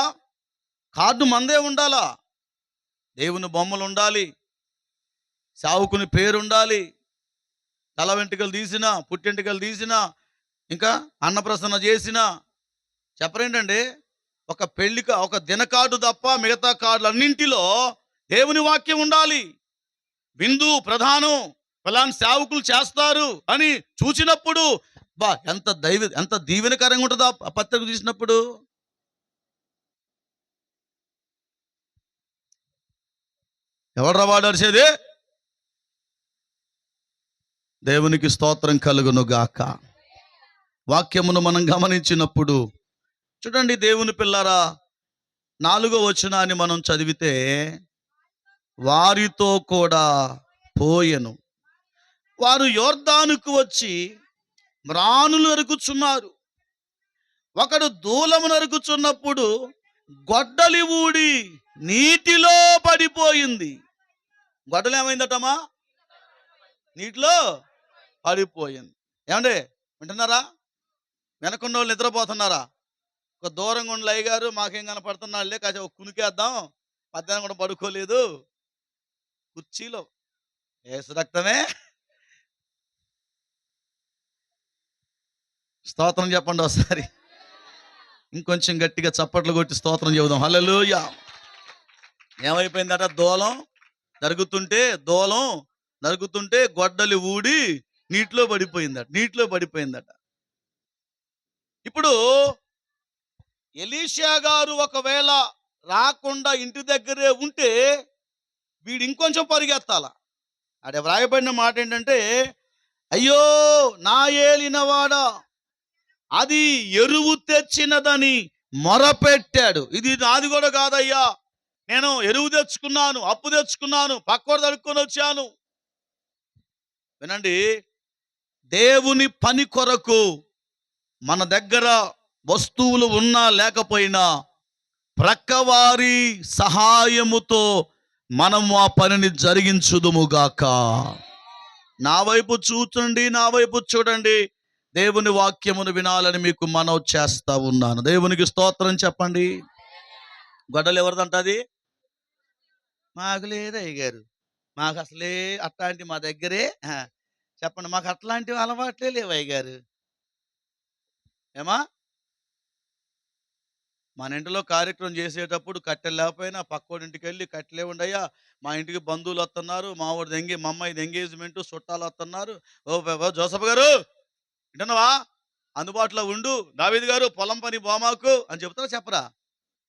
కార్డు మందే ఉండాలా. దేవుని బొమ్మలు ఉండాలి, సావుకుని పేరు ఉండాలి, తల వెంట్రుకలు తీసినా, పుట్టెంటుకలు తీసినా, ఇంకా అన్నప్రసన్న చేసినా చెప్పరేంటండి, ఒక పెళ్లిక ఒక దినకార్డు తప్ప మిగతా కార్డులన్నింటిలో దేవుని వాక్యం ఉండాలి. విందు ప్రధానం, ఫలాని సేవకులు చేస్తారు అని చూసినప్పుడు ఎంత దీవెనకరంగా ఉంటుందో ఆ పత్రిక చూసినప్పుడు. ఎవడ్రా వాడు అరిసేది? దేవునికి స్తోత్రం కలుగును గాక. వాక్యమును మనం గమనించినప్పుడు చూడండి, దేవుని పిల్లారా, 4వ వచనాన్ని మనం చదివితే, వారితో కూడా పోయెను. వారు యొర్దానుకు వచ్చి మ్రానులు నరుకుచున్నారు. ఒకడు దూలము నరుకుచున్నప్పుడు గొడ్డలి ఊడి నీటిలో పడిపోయింది. గొడ్డలు ఏమైందటమా? నీటిలో పడిపోయింది. ఏమండి వింటున్నారా? వెనకున్న వాళ్ళు నిద్రపోతున్నారా? ఒక దూరంగా ఉండి లయ్య గారు మాకేం కనపడుతున్నాళ్ళే, కాసేపు ఒక కునికేద్దాం, మధ్యాహ్నం కూడా పడుకోలేదు, కుర్చీలో యేసు రక్తమే. స్తోత్రం చెప్పండి ఒకసారి. ఇంకొంచెం గట్టిగా చప్పట్లు కొట్టి స్తోత్రం చెబుదాం. హల్లెలూయా. ఏమైపోయిందట? దూలం నరుగుతుంటే గొడ్డలి ఊడి నీటిలో పడిపోయిందట. ఇప్పుడు ఎలీషా గారు ఒకవేళ రాకుండా ఇంటి దగ్గరే ఉంటే వీడు ఇంకొంచెం పరిగెత్తాల. అక్కడ వ్రాయబడిన మాట ఏంటంటే, అయ్యో నా ఏలినవాడా, అది ఎరువు తెచ్చినదని మొరపెట్టాడు. ఇది నాది కూడా కాదయ్యా, నేను ఎరువు తెచ్చుకున్నాను, అప్పు తెచ్చుకున్నాను, పక్కోడు తడుక్కొని వచ్చాను. వినండి, దేవుని పని కొరకు మన దగ్గర వస్తువులు ఉన్నా లేకపోయినా ప్రక్కవారి సహాయముతో మనము ఆ పనిని జరిగించుదుముగాక. నా వైపు చూడండి. దేవుని వాక్యమును వినాలని మీకు మనవి చేస్తా ఉన్నాను. దేవునికి స్తోత్రం చెప్పండి. గొడ్డలు ఎవరిదంటది? మాకు లేదు అయ్యగారు, మాకు అసలే అట్లాంటి మా దగ్గరే చెప్పండి, మాకు అట్లాంటివి అలవాట్లే లేవు అయ్యగారు. ఏమా, మన ఇంటిలో కార్యక్రమం చేసేటప్పుడు కట్టెలు లేకపోయినా పక్కోడింటికి వెళ్ళి కట్టెలే ఉండయ్యా, మా ఇంటికి బంధువులు వస్తున్నారు, మా అమ్మాయిది ఎంగేజ్మెంట్, చుట్టాలు వస్తున్నారు, ఓ జోసఫ్ గారు వింటున్నావా, అందుబాటులో ఉండు, దావీదు గారు పొలం పని బోమాకు అని చెప్తారా చెప్పరా?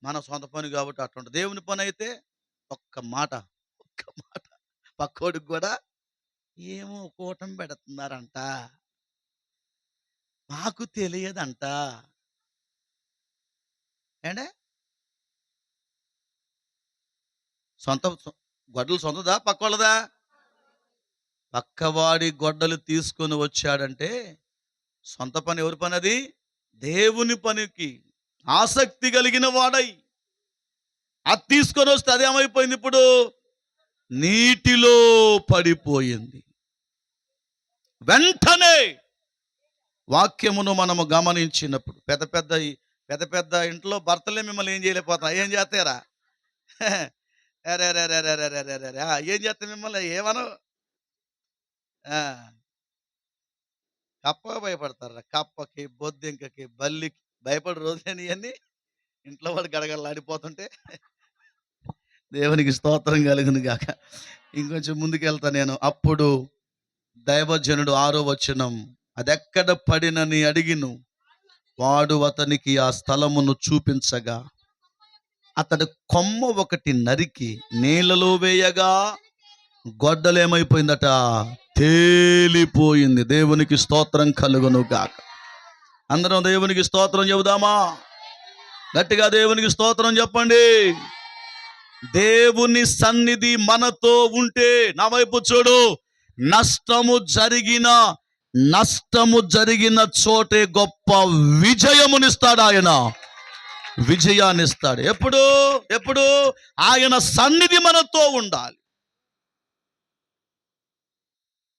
మన సొంత పని కాబట్టి అట్లా. దేవుని పని అయితే ఒక్క మాట పక్కోడికి కూడా ఏమో కూటమి పెడుతున్నారంట, మాకు తెలియదంట. ఏంటే గొడ్డలు సొంతదా పక్కోళ్ళదా? పక్కవాడి గొడ్డలు తీసుకొని వచ్చాడంటే సొంత పని ఎవరి పని? అది దేవుని పనికి ఆసక్తి కలిగిన వాడై అది తీసుకొని వస్తే అదేమైపోయింది? ఇప్పుడు నీటిలో పడిపోయింది. వెంటనే వాక్యమును మనము గమనించినప్పుడు పెద్ద పెద్ద ఇంట్లో భర్తలే మిమ్మల్ని ఏం చేయలేకపోతున్నా. ఏం చేస్తారా? ఏం చేస్తా మిమ్మల్ని ఏమను? కప్ప భయపడతారా? కప్పకి, బొద్దింకకి, బల్లికి భయపడి రోజులేని అన్ని ఇంట్లో వాడు గడగడలాడిపోతుంటే. దేవునికి స్తోత్రం కలుగును గాక. ఇంకొంచెం ముందుకెళ్తా నేను. అప్పుడు దైవజనుడు 6వ వచనం, అదెక్కడ పడినని అడిగిను. వాడు అతనికి ఆ స్థలమును చూపించగా అతడు కొమ్మ ఒకటి నరికి నీళ్ళలో వేయగా గొడ్డలేమైపోయిందట? తేలిపోయింది. దేవునికి స్తోత్రం కలుగును గాక. అందరం దేవునికి స్తోత్రం చెబుదామా? గట్టిగా దేవునికి స్తోత్రం చెప్పండి. దేవుని సన్నిధి మనతో ఉంటే, నా వైపు చూడు, నష్టము జరిగిన చోటే గొప్ప విజయమునిస్తాడు. ఆయన విజయాన్నిస్తాడు. ఎప్పుడు ఆయన సన్నిధి మనతో ఉండాలి.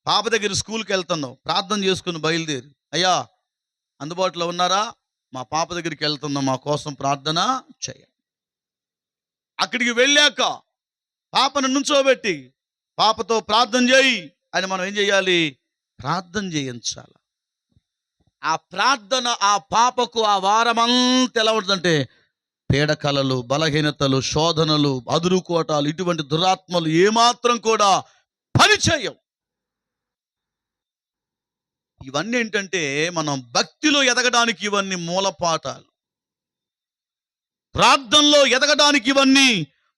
పాప దగ్గర స్కూల్కి వెళ్తున్నావు, ప్రార్థన చేసుకుని బయలుదేరి, అయ్యా అందుబాటులో ఉన్నారా? మా పాప దగ్గరికి వెళ్తున్నాం, మా కోసం ప్రార్థన చేయ. అక్కడికి వెళ్ళాక పాపను నుంచోబెట్టి పాపతో ప్రార్థన చేయి అని మనం ఏం చేయాలి? ప్రార్థన చేయించాలి. ఆ ప్రార్థన ఆ పాపకు ఆ వారమంతా ఎలా ఉంటుందంటే పీడకలలు, బలహీనతలు, శోధనలు, అదురుకోటాలు, ఇటువంటి దురాత్మలు ఏమాత్రం కూడా పనిచేయవు. ఇవన్నీ ఏంటంటే మనం భక్తిలో ఎదగడానికి ఇవన్నీ మూలపాఠాలు. ప్రార్థనలో ఎదగడానికి ఇవన్నీ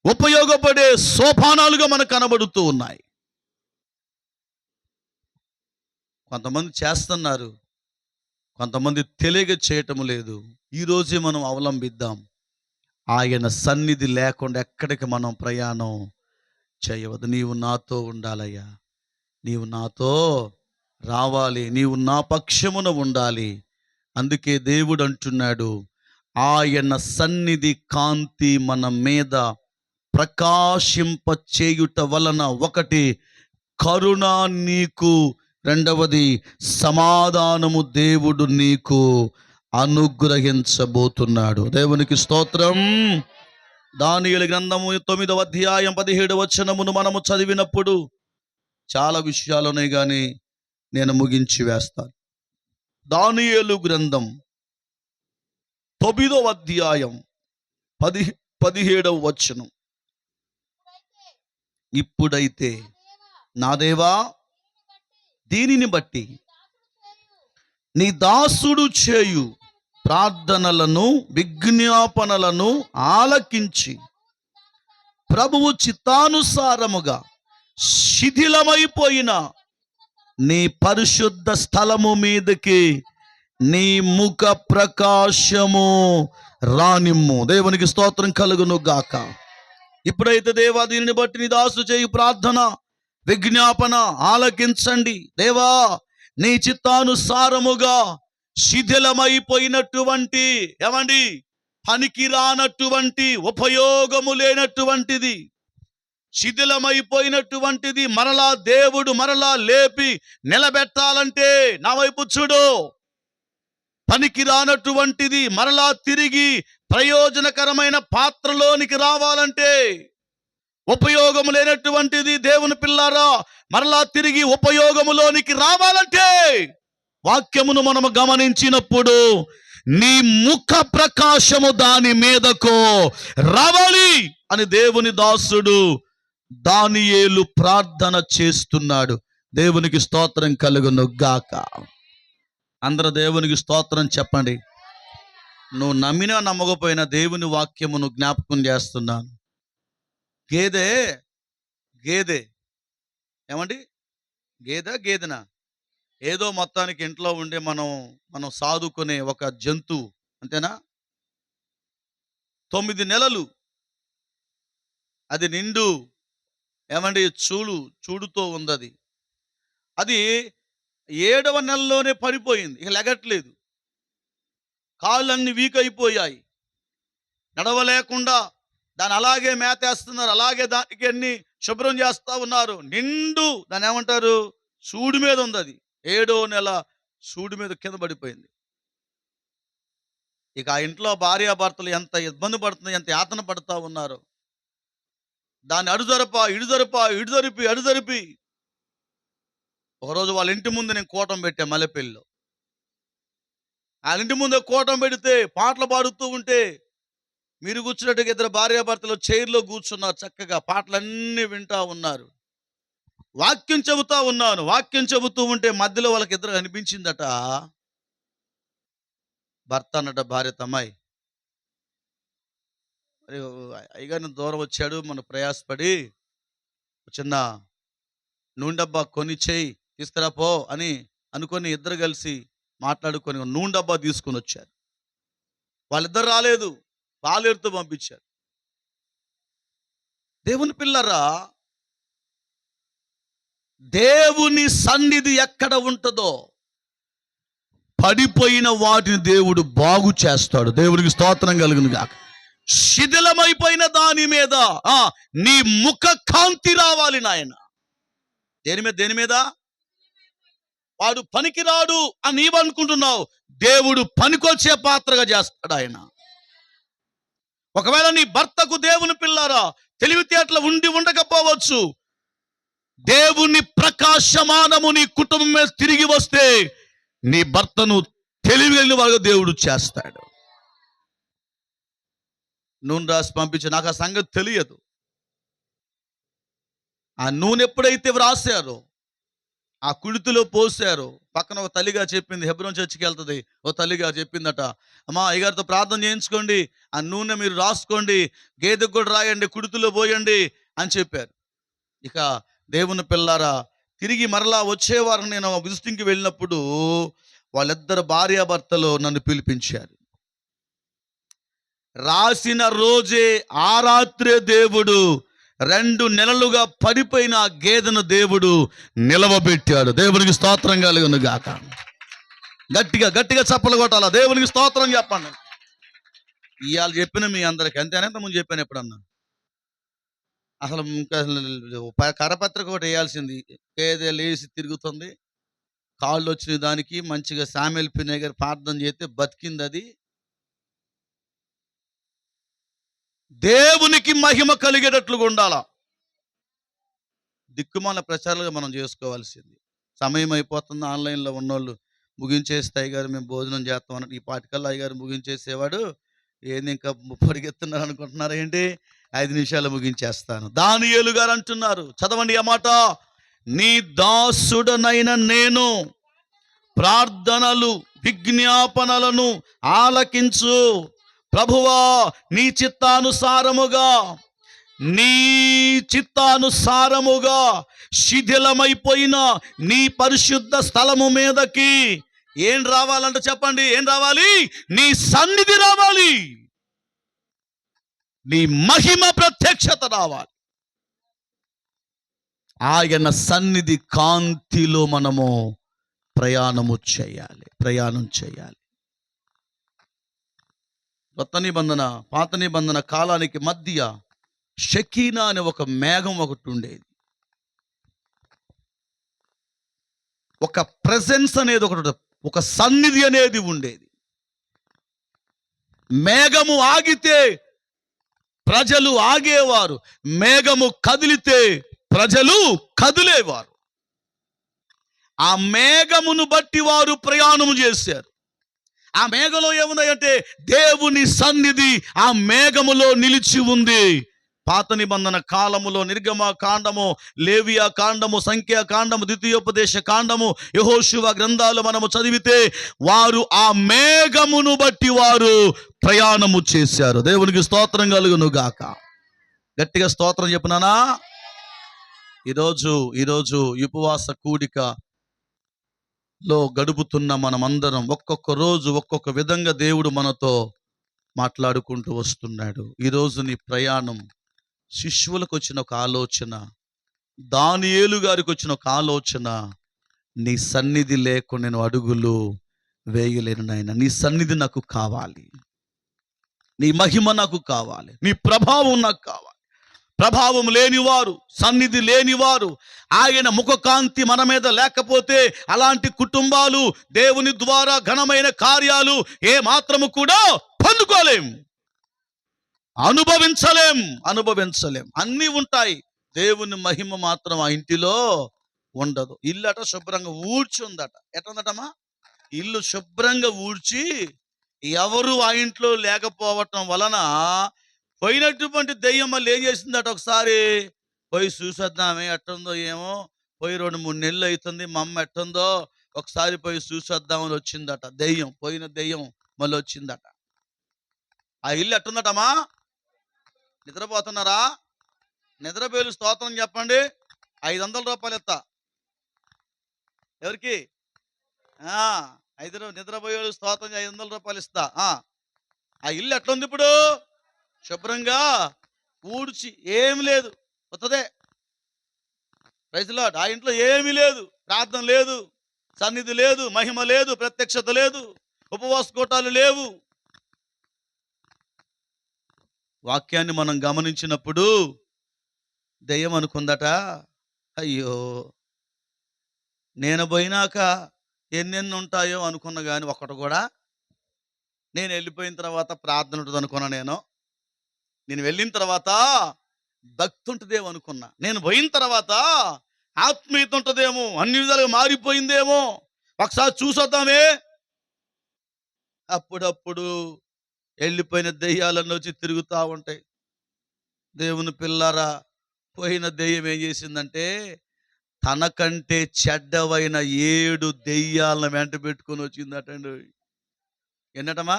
ఉపయోగపడే సోపానాలుగా మనకు కనబడుతూ ఉన్నాయి. కొంతమంది చేస్తున్నారు, కొంతమంది తెలియక చేయటం లేదు. ఈరోజే మనం అవలంబిద్దాం. ఆయన సన్నిధి లేకుండా ఎక్కడికి మనం ప్రయాణం చేయవద్దు. నీవు నాతో ఉండాలయ్యా, నీవు నాతో రావాలి, నీవు నా పక్షమున ఉండాలి. అందుకే దేవుడు అంటున్నాడు, ఆయన సన్నిధి కాంతి మన మీద ప్రకాశింప చేయుట వలన ఒకటి కరుణ నీకు, రెండవది సమాధానము దేవుడు నీకు అనుగ్రహించబోతున్నాడు. దేవునికి స్తోత్రం. దానియేలు గ్రంథము 9వ అధ్యాయం 17వ వచనమును మనము చదివినప్పుడు చాలా విషయాలు ఉన్నాయి, కానీ నేను ముగించి వేస్తాను. దానియేలు గ్రంథం 9వ అధ్యాయం 17వ వచనం. ఇప్పుడైతే నా దేవా, దీనిని బట్టి నీ దాసుడు చేయు ప్రార్థనలను, విజ్ఞాపనలను ఆలకించి ప్రభువు చిత్తానుసారముగా శిథిలమైపోయిన నీ పరిశుద్ధ స్థలము మీదకి నీ ముఖ ప్రకాశము రానిమ్ము. దేవునికి స్తోత్రం కలుగును గాక. ఇప్పుడైతే దేవా, దీనిని బట్టి నీ దాసు చేయు ప్రార్థన, విజ్ఞాపన ఆలకించండి. దేవా, నీ చిత్తానుసారముగా శిథిలమైపోయినటువంటి, ఏమండి, పనికి రానటువంటి, ఉపయోగము లేనటువంటిది, శిథిలమైపోయినటువంటిది మరలా దేవుడు మరలా లేపి నిలబెట్టాలంటే, నా వైపు చూడు, పనికి రానటువంటిది మరలా తిరిగి ప్రయోజనకరమైన పాత్రలోనికి రావాలంటే, ఉపయోగము లేనటువంటిది దేవుని పిల్లారా మరలా తిరిగి ఉపయోగములోనికి రావాలంటే, వాక్యమును మనము గమనించినప్పుడు నీ ముఖ ప్రకాశము దాని మీదకు రావాలి అని దేవుని దాసుడు దానియేలు ప్రార్థన చేస్తున్నాడు. దేవునికి స్తోత్రం కలుగును గాక. అందరూ దేవునికి స్తోత్రం చెప్పండి. నువ్వు నమ్మినా నమ్మకపోయినా దేవుని వాక్యమును జ్ఞాపకం చేస్తున్నాను. గేదె ఏమండి, గేదెనా ఏదో మొత్తానికి ఇంట్లో ఉండే మనం సాదుకునే ఒక జంతువు, అంతేనా? 9 నెలలు అది నిండు, ఏమండి, చూడుతో ఉంది. అది 7వ నెలలోనే పడిపోయింది, ఇక లెగట్లేదు. కాళ్ళన్నీ వీక్ అయిపోయాయి, నడవలేకుండా దాన్ని అలాగే మేతేస్తున్నారు, అలాగే దానికి అన్ని శుభ్రం చేస్తూ ఉన్నారు. నిండు దాన్ని ఏమంటారు, సూడి మీద ఉంది. అది 7వ నెల సూడి మీద కింద పడిపోయింది. ఇక ఆ ఇంట్లో భార్యాభర్తలు ఎంత ఇబ్బంది పడుతుంది, ఎంత యాతన పడుతూ ఉన్నారు. దాన్ని అడుజరిపి ఒకరోజు వాళ్ళ ఇంటి ముందు నేను కూటం పెట్టా, మల్లెపల్లిలో. వాళ్ళ ఇంటి ముందు కూటం పెడితే పాటలు పాడుతూ ఉంటే మీరు కూర్చున్నట్టుగా 2 భార్యాభర్తలు చైర్లో కూర్చున్నారు, చక్కగా పాటలన్నీ వింటా ఉన్నారు. వాక్యం చెబుతా ఉన్నాను. వాక్యం చెబుతూ ఉంటే మధ్యలో వాళ్ళకి ఇద్దరు అనిపించిందట. భర్త అన్నట భార్య, తమ్మాయి అయ్యగారిని దూరం వచ్చాడు, మన ప్రయాసపడి చిన్న నూనె డబ్బా కొని చేయి తీసుకురాపో అని అనుకొని ఇద్దరు కలిసి మాట్లాడుకొని నూనె డబ్బా తీసుకొని వచ్చారు. వాళ్ళిద్దరు రాలేదు, పాలేరుతో పంపించారు. దేవుని పిల్లరా, దేవుని సన్నిధి ఎక్కడ ఉంటుందో పడిపోయిన వాటిని దేవుడు బాగు చేస్తాడు. దేవుడికి స్తోత్రం కలుగును గాక. శిథిలమైపోయిన దాని మీద నీ ముఖ కాంతి రావాలి నాయన. దేని మీద? వాడు పనికిరాడు అని నీవనుకుంటున్నావు, దేవుడు పనికొచ్చే పాత్రగా చేస్తాడు ఆయన. ఒకవేళ నీ భర్తకు, దేవుని పిల్లారా, తెలివితేటలు ఉండకపోవచ్చు, దేవుని ప్రకాశమానము నీ కుటుంబం మీద తిరిగి వస్తే నీ భర్తను తెలివిగలిగిన వాడుగా దేవుడు చేస్తాడు. నూనె రాసి పంపించి నాకు ఆ సంగతి తెలియదు. ఆ నూనె ఎప్పుడైతే వ్రాసారో, ఆ కుడితిలో పోసారో, పక్కన ఒక తల్లిగా చెప్పింది, హెబ్రోన్ చర్చికి వెళ్తుంది, ఓ తల్లిగా చెప్పిందట, అమ్మా అయ్యగారితో ప్రార్థన చేయించుకోండి, ఆ నూనె మీరు రాసుకోండి, గేదెకు కూడా రాయండి, కుడితిలో పోయండి అని చెప్పారు. ఇక దేవుని పిల్లారా, తిరిగి మరలా వచ్చేవారు నేను విజిటింగ్కి వెళ్ళినప్పుడు వాళ్ళిద్దరు భార్యాభర్తలు నన్ను పిలిపించారు. రాసిన రోజే ఆ రాత్రే దేవుడు 2 నెలలుగా పడిపోయిన ఆ గేదెను దేవుడు నిలవబెట్టాడు. దేవునికి స్తోత్రం కలుగును గాక. గట్టిగా గట్టిగా చప్పలు కొట్టాలా, దేవునికి స్తోత్రం చెప్పండి. ఇవాళ చెప్పిన మీ అందరికి అంతేనంత ముందు చెప్పాను ఎప్పుడన్నా. అసలు ఇంకా కరపత్రిక ఒకటి వేయాల్సింది. గేదె లేచి తిరుగుతుంది, కాళ్ళు వచ్చిన దానికి మంచిగా శామ్యూల్ పిన్నయ్య గారు ప్రార్థన చేస్తే బతికింది. అది దేవునికి మహిమ కలిగేటట్లుగా ఉండాలా. దిక్కుమాల ప్రచారాలుగా మనం చేసుకోవాల్సింది. సమయం అయిపోతుంది, ఆన్లైన్లో ఉన్నోళ్ళు ముగించేస్తే అయ్యగారు మేము భోజనం చేస్తాం అన్నట్టు ఈ పాటికల్లా అయ్యగారు ముగించేసేవాడు. ఏంది ఇంకా పరిగెత్తున్నారు అనుకుంటున్నారు ఏంటి? 5 నిమిషాలు ముగించేస్తాను. దానియేలు గారు అంటున్నారు, చదవండి ఆ మాట, నీ దాసుడనైన నేను ప్రార్థనలు విజ్ఞాపనలను ఆలకించు. ప్రభువా, నీ చిత్తానుసారముగా శిథిలమైపోయిన నీ పరిశుద్ధ స్థలము మీదకి ఏం రావాలంట చెప్పండి? ఏం రావాలి? నీ సన్నిధి రావాలి, నీ మహిమ ప్రత్యక్షత రావాలి. ఆయన సన్నిధి కాంతిలో మనము ప్రయాణం చేయాలి. కొత్త నిబంధన పాత నిబంధన కాలానికి మధ్య షకీనా అనే ఒక మేఘం ఒకటి ఉండేది. ఒక ప్రెజెన్స్ అనేది ఒకటి, ఒక సన్నిధి అనేది ఉండేది. మేఘము ఆగితే ప్రజలు ఆగేవారు, మేఘము కదిలితే ప్రజలు కదిలేవారు. ఆ మేఘమును బట్టి వారు ప్రయాణము చేశారు. ఆ మేఘంలో ఏమున్నాయంటే దేవుని సన్నిధి ఆ మేఘములో నిలిచి ఉంది. పాత నిబంధన కాలములో నిర్గమ కాండము, లేవియా కాండము, సంఖ్యా కాండము, ద్వితీయోపదేశ కాండము, యెహోషువ గ్రంథాలు మనము చదివితే వారు ఆ మేఘమును బట్టి వారు ప్రయాణము చేశారు. దేవునికి స్తోత్రం కలుగును గాక. గట్టిగా స్తోత్రం చెప్పునానా. ఈరోజు ఉపవాస కూడికలో గడుపుతున్న మనమందరం ఒక్కొక్క రోజు ఒక్కొక్క విధంగా దేవుడు మనతో మాట్లాడుకుంటూ వస్తున్నాడు. ఈరోజు నీ ప్రయాణం, శిష్యులకు వచ్చిన ఒక ఆలోచన, దానియేలు గారికి వచ్చిన ఒక ఆలోచన, నీ సన్నిధి లేకుండా నేను అడుగులు వేయలేను నాయన. నీ సన్నిధి నాకు కావాలి, నీ మహిమ నాకు కావాలి, నీ ప్రభావం నాకు కావాలి. ప్రభావం లేనివారు, సన్నిధి లేనివారు, ఆయన ముఖకాంతి మన మీద లేకపోతే అలాంటి కుటుంబాలు దేవుని ద్వారా ఘనమైన కార్యాలు ఏ మాత్రము కూడా పొందుకోలేం, అనుభవించలేం. అన్నీ ఉంటాయి, దేవుని మహిమ మాత్రం ఆ ఇంటిలో ఉండదు. ఇల్లట శుభ్రంగా ఊడ్చి ఉందట. ఎట్లుందటమ్మా? ఇల్లు శుభ్రంగా ఊడ్చి ఎవరు ఆ ఇంట్లో లేకపోవటం వలన పోయినటువంటి దెయ్యం మళ్ళీ ఏం చేసిందట, ఒకసారి పోయి చూసొద్దామే ఎట్టుందో ఏమో, పోయి 2-3 నెలలు అవుతుంది, మా అమ్మ ఎట్టుందో ఒకసారి పోయి చూసొద్దామని వచ్చిందట. దెయ్యం, పోయిన దెయ్యం మళ్ళీ వచ్చిందట. ఆ ఇల్లు ఎట్టుందటమ్మా? నిద్రపోతున్నారా? నిద్రపోయి స్తోత్రం చెప్పండి. 500 రూపాయలు ఇస్తా. ఎవరికి? నిద్రపోయేవాళ్ళు స్తోత్రం 500 రూపాయలు ఇస్తా. ఆ ఇల్లు ఎట్లుంది ఇప్పుడు? శుభ్రంగా ఊడ్చి, ఏమి లేదు, కొత్తదే. Praise Lord. ఆ ఇంట్లో ఏమీ లేదు, ప్రార్థన లేదు, సన్నిధి లేదు, మహిమ లేదు, ప్రత్యక్షత లేదు, ఉపవాస కూటాలు లేవు. వాక్యాన్ని మనం గమనించినప్పుడు దెయ్యం అనుకుందట, అయ్యో నేను పోయినాక ఎన్నెన్ని ఉంటాయో అనుకున్నా, కానీ ఒకటి కూడా నేను వెళ్ళిపోయిన తర్వాత ప్రార్థన ఉంటుంది అనుకున్నా. నేను వెళ్ళిన తర్వాత భక్తి ఉంటుందేమో అనుకున్నా. నేను పోయిన తర్వాత ఆత్మీయత ఉంటుందేమో, అన్ని విధాలుగా మారిపోయిందేమో, ఒకసారి చూసొద్దామే. అప్పుడప్పుడు వెళ్ళిపోయిన దెయ్యాలన్నీ వచ్చి తిరుగుతూ ఉంటాయి. దేవుని పిల్లారా, పోయిన దెయ్యం ఏం చేసిందంటే తనకంటే చెడ్డవైన 7 దెయ్యాలను వెంట పెట్టుకొని వచ్చిందటండి. ఎన్నటమా?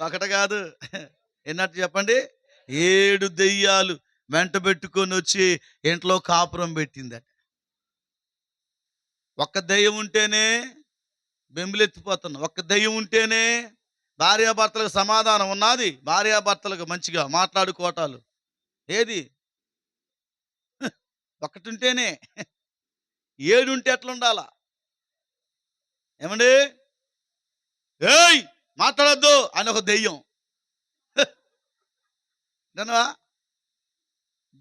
ఒకటి కాదు, ఎన్నట్టు చెప్పండి? 7 దెయ్యాలు వెంట పెట్టుకొని వచ్చి ఇంట్లో కాపురం పెట్టిందట. ఒక్క దెయ్యం ఉంటేనే బెంబులెత్తిపోతున్నాం. ఒక్క దెయ్యం ఉంటేనే భార్యాభర్తలకు సమాధానం ఉన్నది, భార్యాభర్తలకు మంచిగా మాట్లాడుకోవటాలు. ఏది ఒకటి ఉంటేనే, 7 ఉంటే ఎట్లుండాలా? ఏమండి, ఏయ్ మాట్లాడొద్దు అని ఒక దెయ్యం.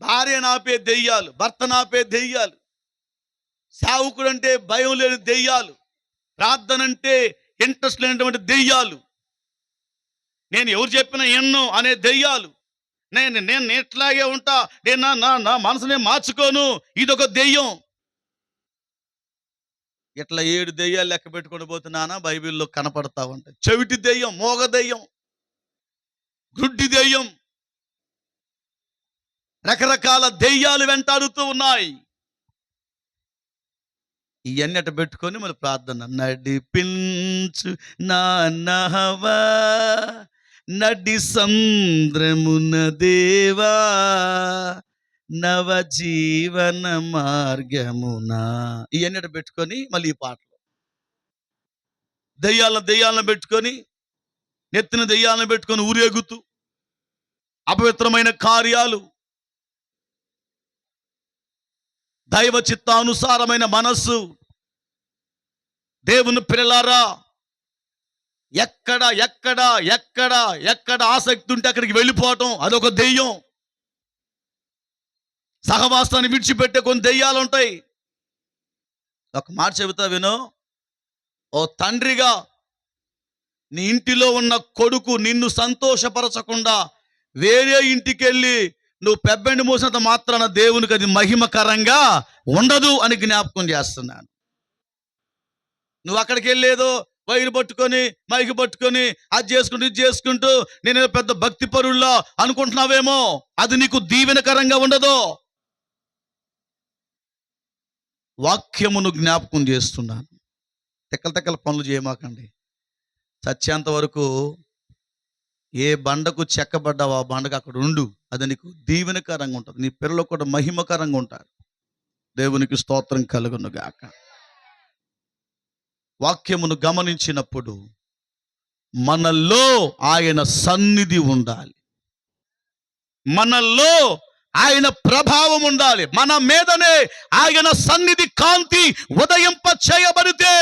భార్య నాపే దెయ్యాలు, భర్త నాపే దెయ్యాలు, సేవకుడు అంటే భయం లేని దెయ్యాలు, ప్రార్థన అంటే ఇంట్రెస్ట్ లేనటువంటి దెయ్యాలు, నేను ఎవరు చెప్పినా ఎన్నో అనే దెయ్యాలు, నేను ఇట్లాగే ఉంటా, నేను నా మనసునే మార్చుకోను, ఇదొక దెయ్యం. ఇట్లా 7 దెయ్యాలు లెక్క పెట్టుకొని పోతున్నానా బైబిల్లో కనపడతా ఉంటాయి. చెవిటి దెయ్యం, మోగ దెయ్యం, గుడ్డి దెయ్యం, రకరకాల దెయ్యాలు వెంటాడుతూ ఉన్నాయి. ఇవన్నీ అట్ట పెట్టుకొని మరి ప్రార్థన, నడిపించు నా నహవా నడి సంద్రమున దేవా నవ జీవన మార్గమున, ఇవన్నీ అట్ట పెట్టుకొని మళ్ళీ ఈ పాటలు దెయ్యాలను పెట్టుకొని, నెత్తిన దెయ్యాలను పెట్టుకొని ఊరేగుతూ అపవిత్రమైన కార్యాలు, దైవ చిత్తానుసారమైన మనస్సు. దేవుని పిల్లలారా, ఎక్కడ ఎక్కడ ఎక్కడ ఎక్కడ ఆసక్తి ఉంటే అక్కడికి వెళ్ళిపోవటం, అదొక దెయ్యం. సహవాసాన్ని విడిచిపెట్టే కొన్ని దెయ్యాలు ఉంటాయి. ఒక మాట చెబుతా విను. ఓ తండ్రిగా నీ ఇంటిలో ఉన్న కొడుకు నిన్ను సంతోషపరచకుండా వేరే ఇంటికి వెళ్ళి నువ్వు పెబ్బెండి మోసినంత మాత్రాన దేవునికి అది మహిమకరంగా ఉండదు అని జ్ఞాపకం చేస్తున్నాను. నువ్వు అక్కడికి వెళ్ళేదో వైరు పట్టుకొని మైకి పట్టుకొని అది చేసుకుంటూ ఇది చేసుకుంటూ నేను పెద్ద భక్తి పరుల్లా అనుకుంటున్నావేమో, అది నీకు దీవెనకరంగా ఉండదు. వాక్యమును జ్ఞాపకం చేస్తున్నాను. తెక్కల పనులు చేయమాకండి. చచ్చేంత వరకు ఏ బండకు చెక్కబడ్డావో ఆ బండకు అక్కడ ఉండు, అది నీకు దీవెనకరంగా ఉంటుంది, నీ పిల్లలు కూడా మహిమకరంగా ఉంటారు. దేవునికి స్తోత్రం కలుగును గాక. వాక్యమును గమనించినప్పుడు మనలో ఆయన సన్నిధి ఉండాలి, మనలో ఆయన ప్రభావం ఉండాలి, మన మీదనే ఆయన సన్నిధి కాంతి ఉదయింప చేయబడితే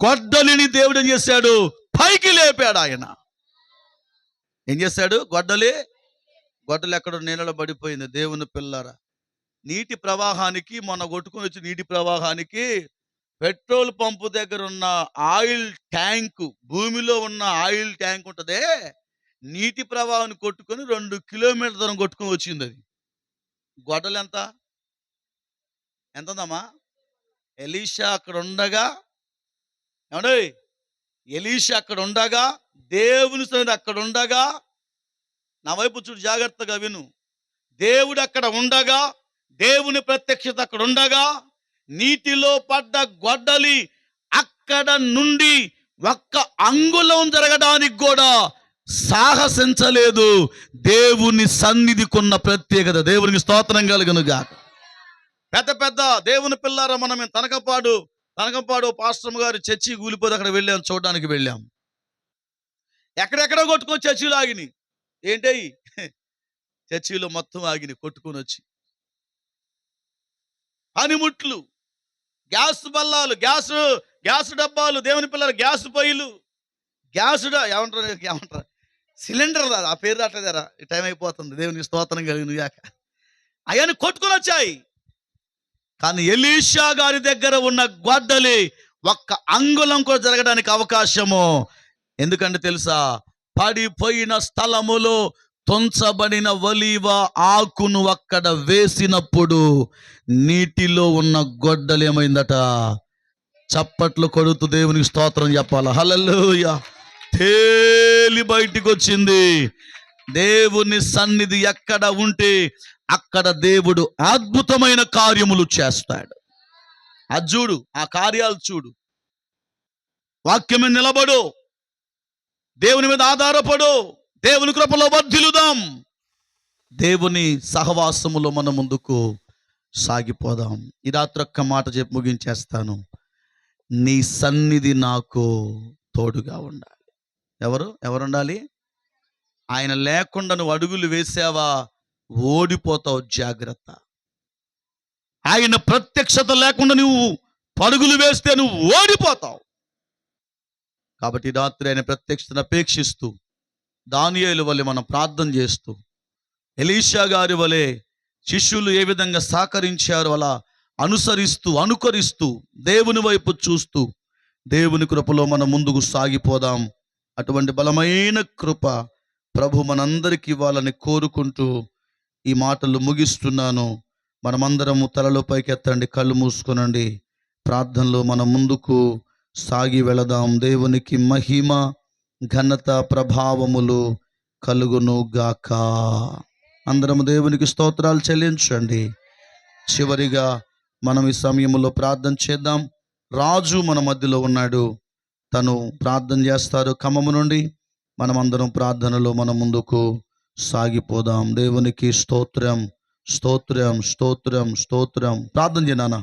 గొడ్డలిని దేవుడు ఏం చేశాడు? పైకి లేపాడు. ఆయన ఏం చేశాడు? గొడ్డలి ఎక్కడో నీళ్ళలో పడిపోయింది. దేవుని పిల్లరా, నీటి ప్రవాహానికి, మొన్న కొట్టుకొని వచ్చి నీటి ప్రవాహానికి పెట్రోల్ పంపు దగ్గర ఉన్న ఆయిల్ ట్యాంకు, భూమిలో ఉన్న ఆయిల్ ట్యాంక్ ఉంటుందే, నీటి ప్రవాహాన్ని కొట్టుకొని 2 కిలోమీటర్ల దూరం కొట్టుకొని వచ్చింది. అది గొడ్డలు ఎంత ఉందమ్మా? ఎలీషా అక్కడ ఉండగా, ఏమండి, ఎలీషా అక్కడ ఉండగా, దేవుని సన్నిధి అక్కడ ఉండగా, నా వైపు చూడు, జాగ్రత్తగా విను. దేవుడు అక్కడ ఉండగా, దేవుని ప్రత్యక్షత అక్కడ ఉండగా, నీటిలో పడ్డ గొడ్డలి అక్కడ నుండి ఒక్క అంగుళం జరగడానికి కూడా సాహసించలేదు. దేవుని సన్నిధికున్న ప్రత్యేకత. దేవునికి స్తోత్రం కలుగును గాక. పెద్ద పెద్ద దేవుని పిల్లారా, మనం తనకపాడు పాస్టర్ గారు చర్చి కూలిపోతే అక్కడ వెళ్ళాం, చూడడానికి వెళ్ళాం. ఎక్కడెక్కడో కొట్టుకొని చర్చిలో ఆగినాయి. ఏంటయి? చర్చిలో మొత్తం ఆగినాయి కొట్టుకొని వచ్చి. పనిముట్లు, గ్యాస్ బల్లాలు, గ్యాస్ డబ్బాలు, దేవుని పిల్లలు గ్యాస్ పొయ్యిలు, ఏమంటారు సిలిండర్, ఆ పేరు రావట్లేదారా, ఈ టైం అయిపోతుంది. దేవునికి స్తోత్రం కలిగిన గాక. అవన్నీ కొట్టుకొని వచ్చాయి. కానీ ఎలీషా గారి దగ్గర ఉన్న గొడ్డలి ఒక్క అంగుళం కూడా జరగడానికి అవకాశము. ఎందుకంటే తెలుసా? పడిపోయిన స్థలములో తుంచబడిన ఒలీవ ఆకును అక్కడ వేసినప్పుడు నీటిలో ఉన్న గొడ్డలు ఏమైందట? చప్పట్లు కొడుతూ దేవునికి స్తోత్రం చెప్పాలి. హల్లెలూయా. తేలి బయటికి వచ్చింది. దేవుని సన్నిధి ఎక్కడ ఉంటే అక్కడ దేవుడు అద్భుతమైన కార్యములు చేస్తాడు. అది చూడు, ఆ కార్యాలు చూడు. వాక్యం మీద నిలబడు, దేవుని మీద ఆధారపడు, దేవుని కృపలో వర్ధిల్లుదాం, దేవుని సహవాసములో మన ముందుకు సాగిపోదాం. ఈ రాత్రి ఒక్క మాట చెప్పి ముగించేస్తాను. నీ సన్నిధి నాకు తోడుగా ఉండాలి. ఎవరు ఉండాలి? ఆయన లేకుండా నువ్వు అడుగులు వేసావా, ఓడిపోతావు. జాగ్రత్త. ఆయన ప్రత్యక్షత లేకుండా నువ్వు పరుగులు వేస్తే నువ్వు ఓడిపోతావు. కాబట్టి రాత్రి ఆయన ప్రత్యక్షతను అపేక్షిస్తూ, దానియేలు వలె మనం ప్రార్థన చేస్తూ, ఎలీషా గారి వలె శిష్యులు ఏ విధంగా సహకరించారో అలా అనుకరిస్తూ దేవుని వైపు చూస్తూ దేవుని కృపలో మనం ముందుకు సాగిపోదాం. అటువంటి బలమైన కృప ప్రభు మనందరికీ ఇవ్వాలని కోరుకుంటూ ఈ మాటలు ముగిస్తున్నాను. మనమందరము తలలో పైకెత్తండి, కళ్ళు మూసుకొనండి. ప్రార్థనలో మనం ముందుకు సాగి వెళదాం. దేవునికి మహిమ, ఘనత, ప్రభావములు కలుగును గాక. అందరము దేవునికి స్తోత్రాలు చెల్లించండి. చివరిగా మనం ఈ సమయంలో ప్రార్థన చేద్దాం. రాజు మన మధ్యలో ఉన్నాడు, తను ప్రార్థన చేస్తారు ఖమ్మము నుండి. మనమందరం ప్రార్థనలో మనం ముందుకు సాగిపోదాం. దేవునికి స్తోత్రం, స్తోత్రం, స్తోత్రం, స్తోత్రం. ప్రార్థన చేయనా.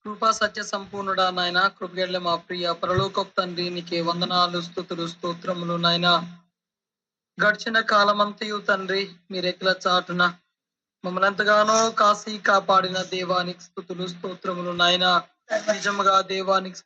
కృపా సత్య సంపూర్ణుడా నాయన, కృపగెడ్ల మా ప్రియ పరలోకపు తండ్రి, నీకే వందనాలు, స్తుతులు, స్తోత్రములు నాయన. గడిచిన కాలమంతయు తండ్రి మీ రెక్కల చాటున మమ్మల్ని ఎంతగానో కాసి కాపాడిన దేవానికి స్తుతులు, స్తోత్రములు నాయన. నిజముగా దేవానికి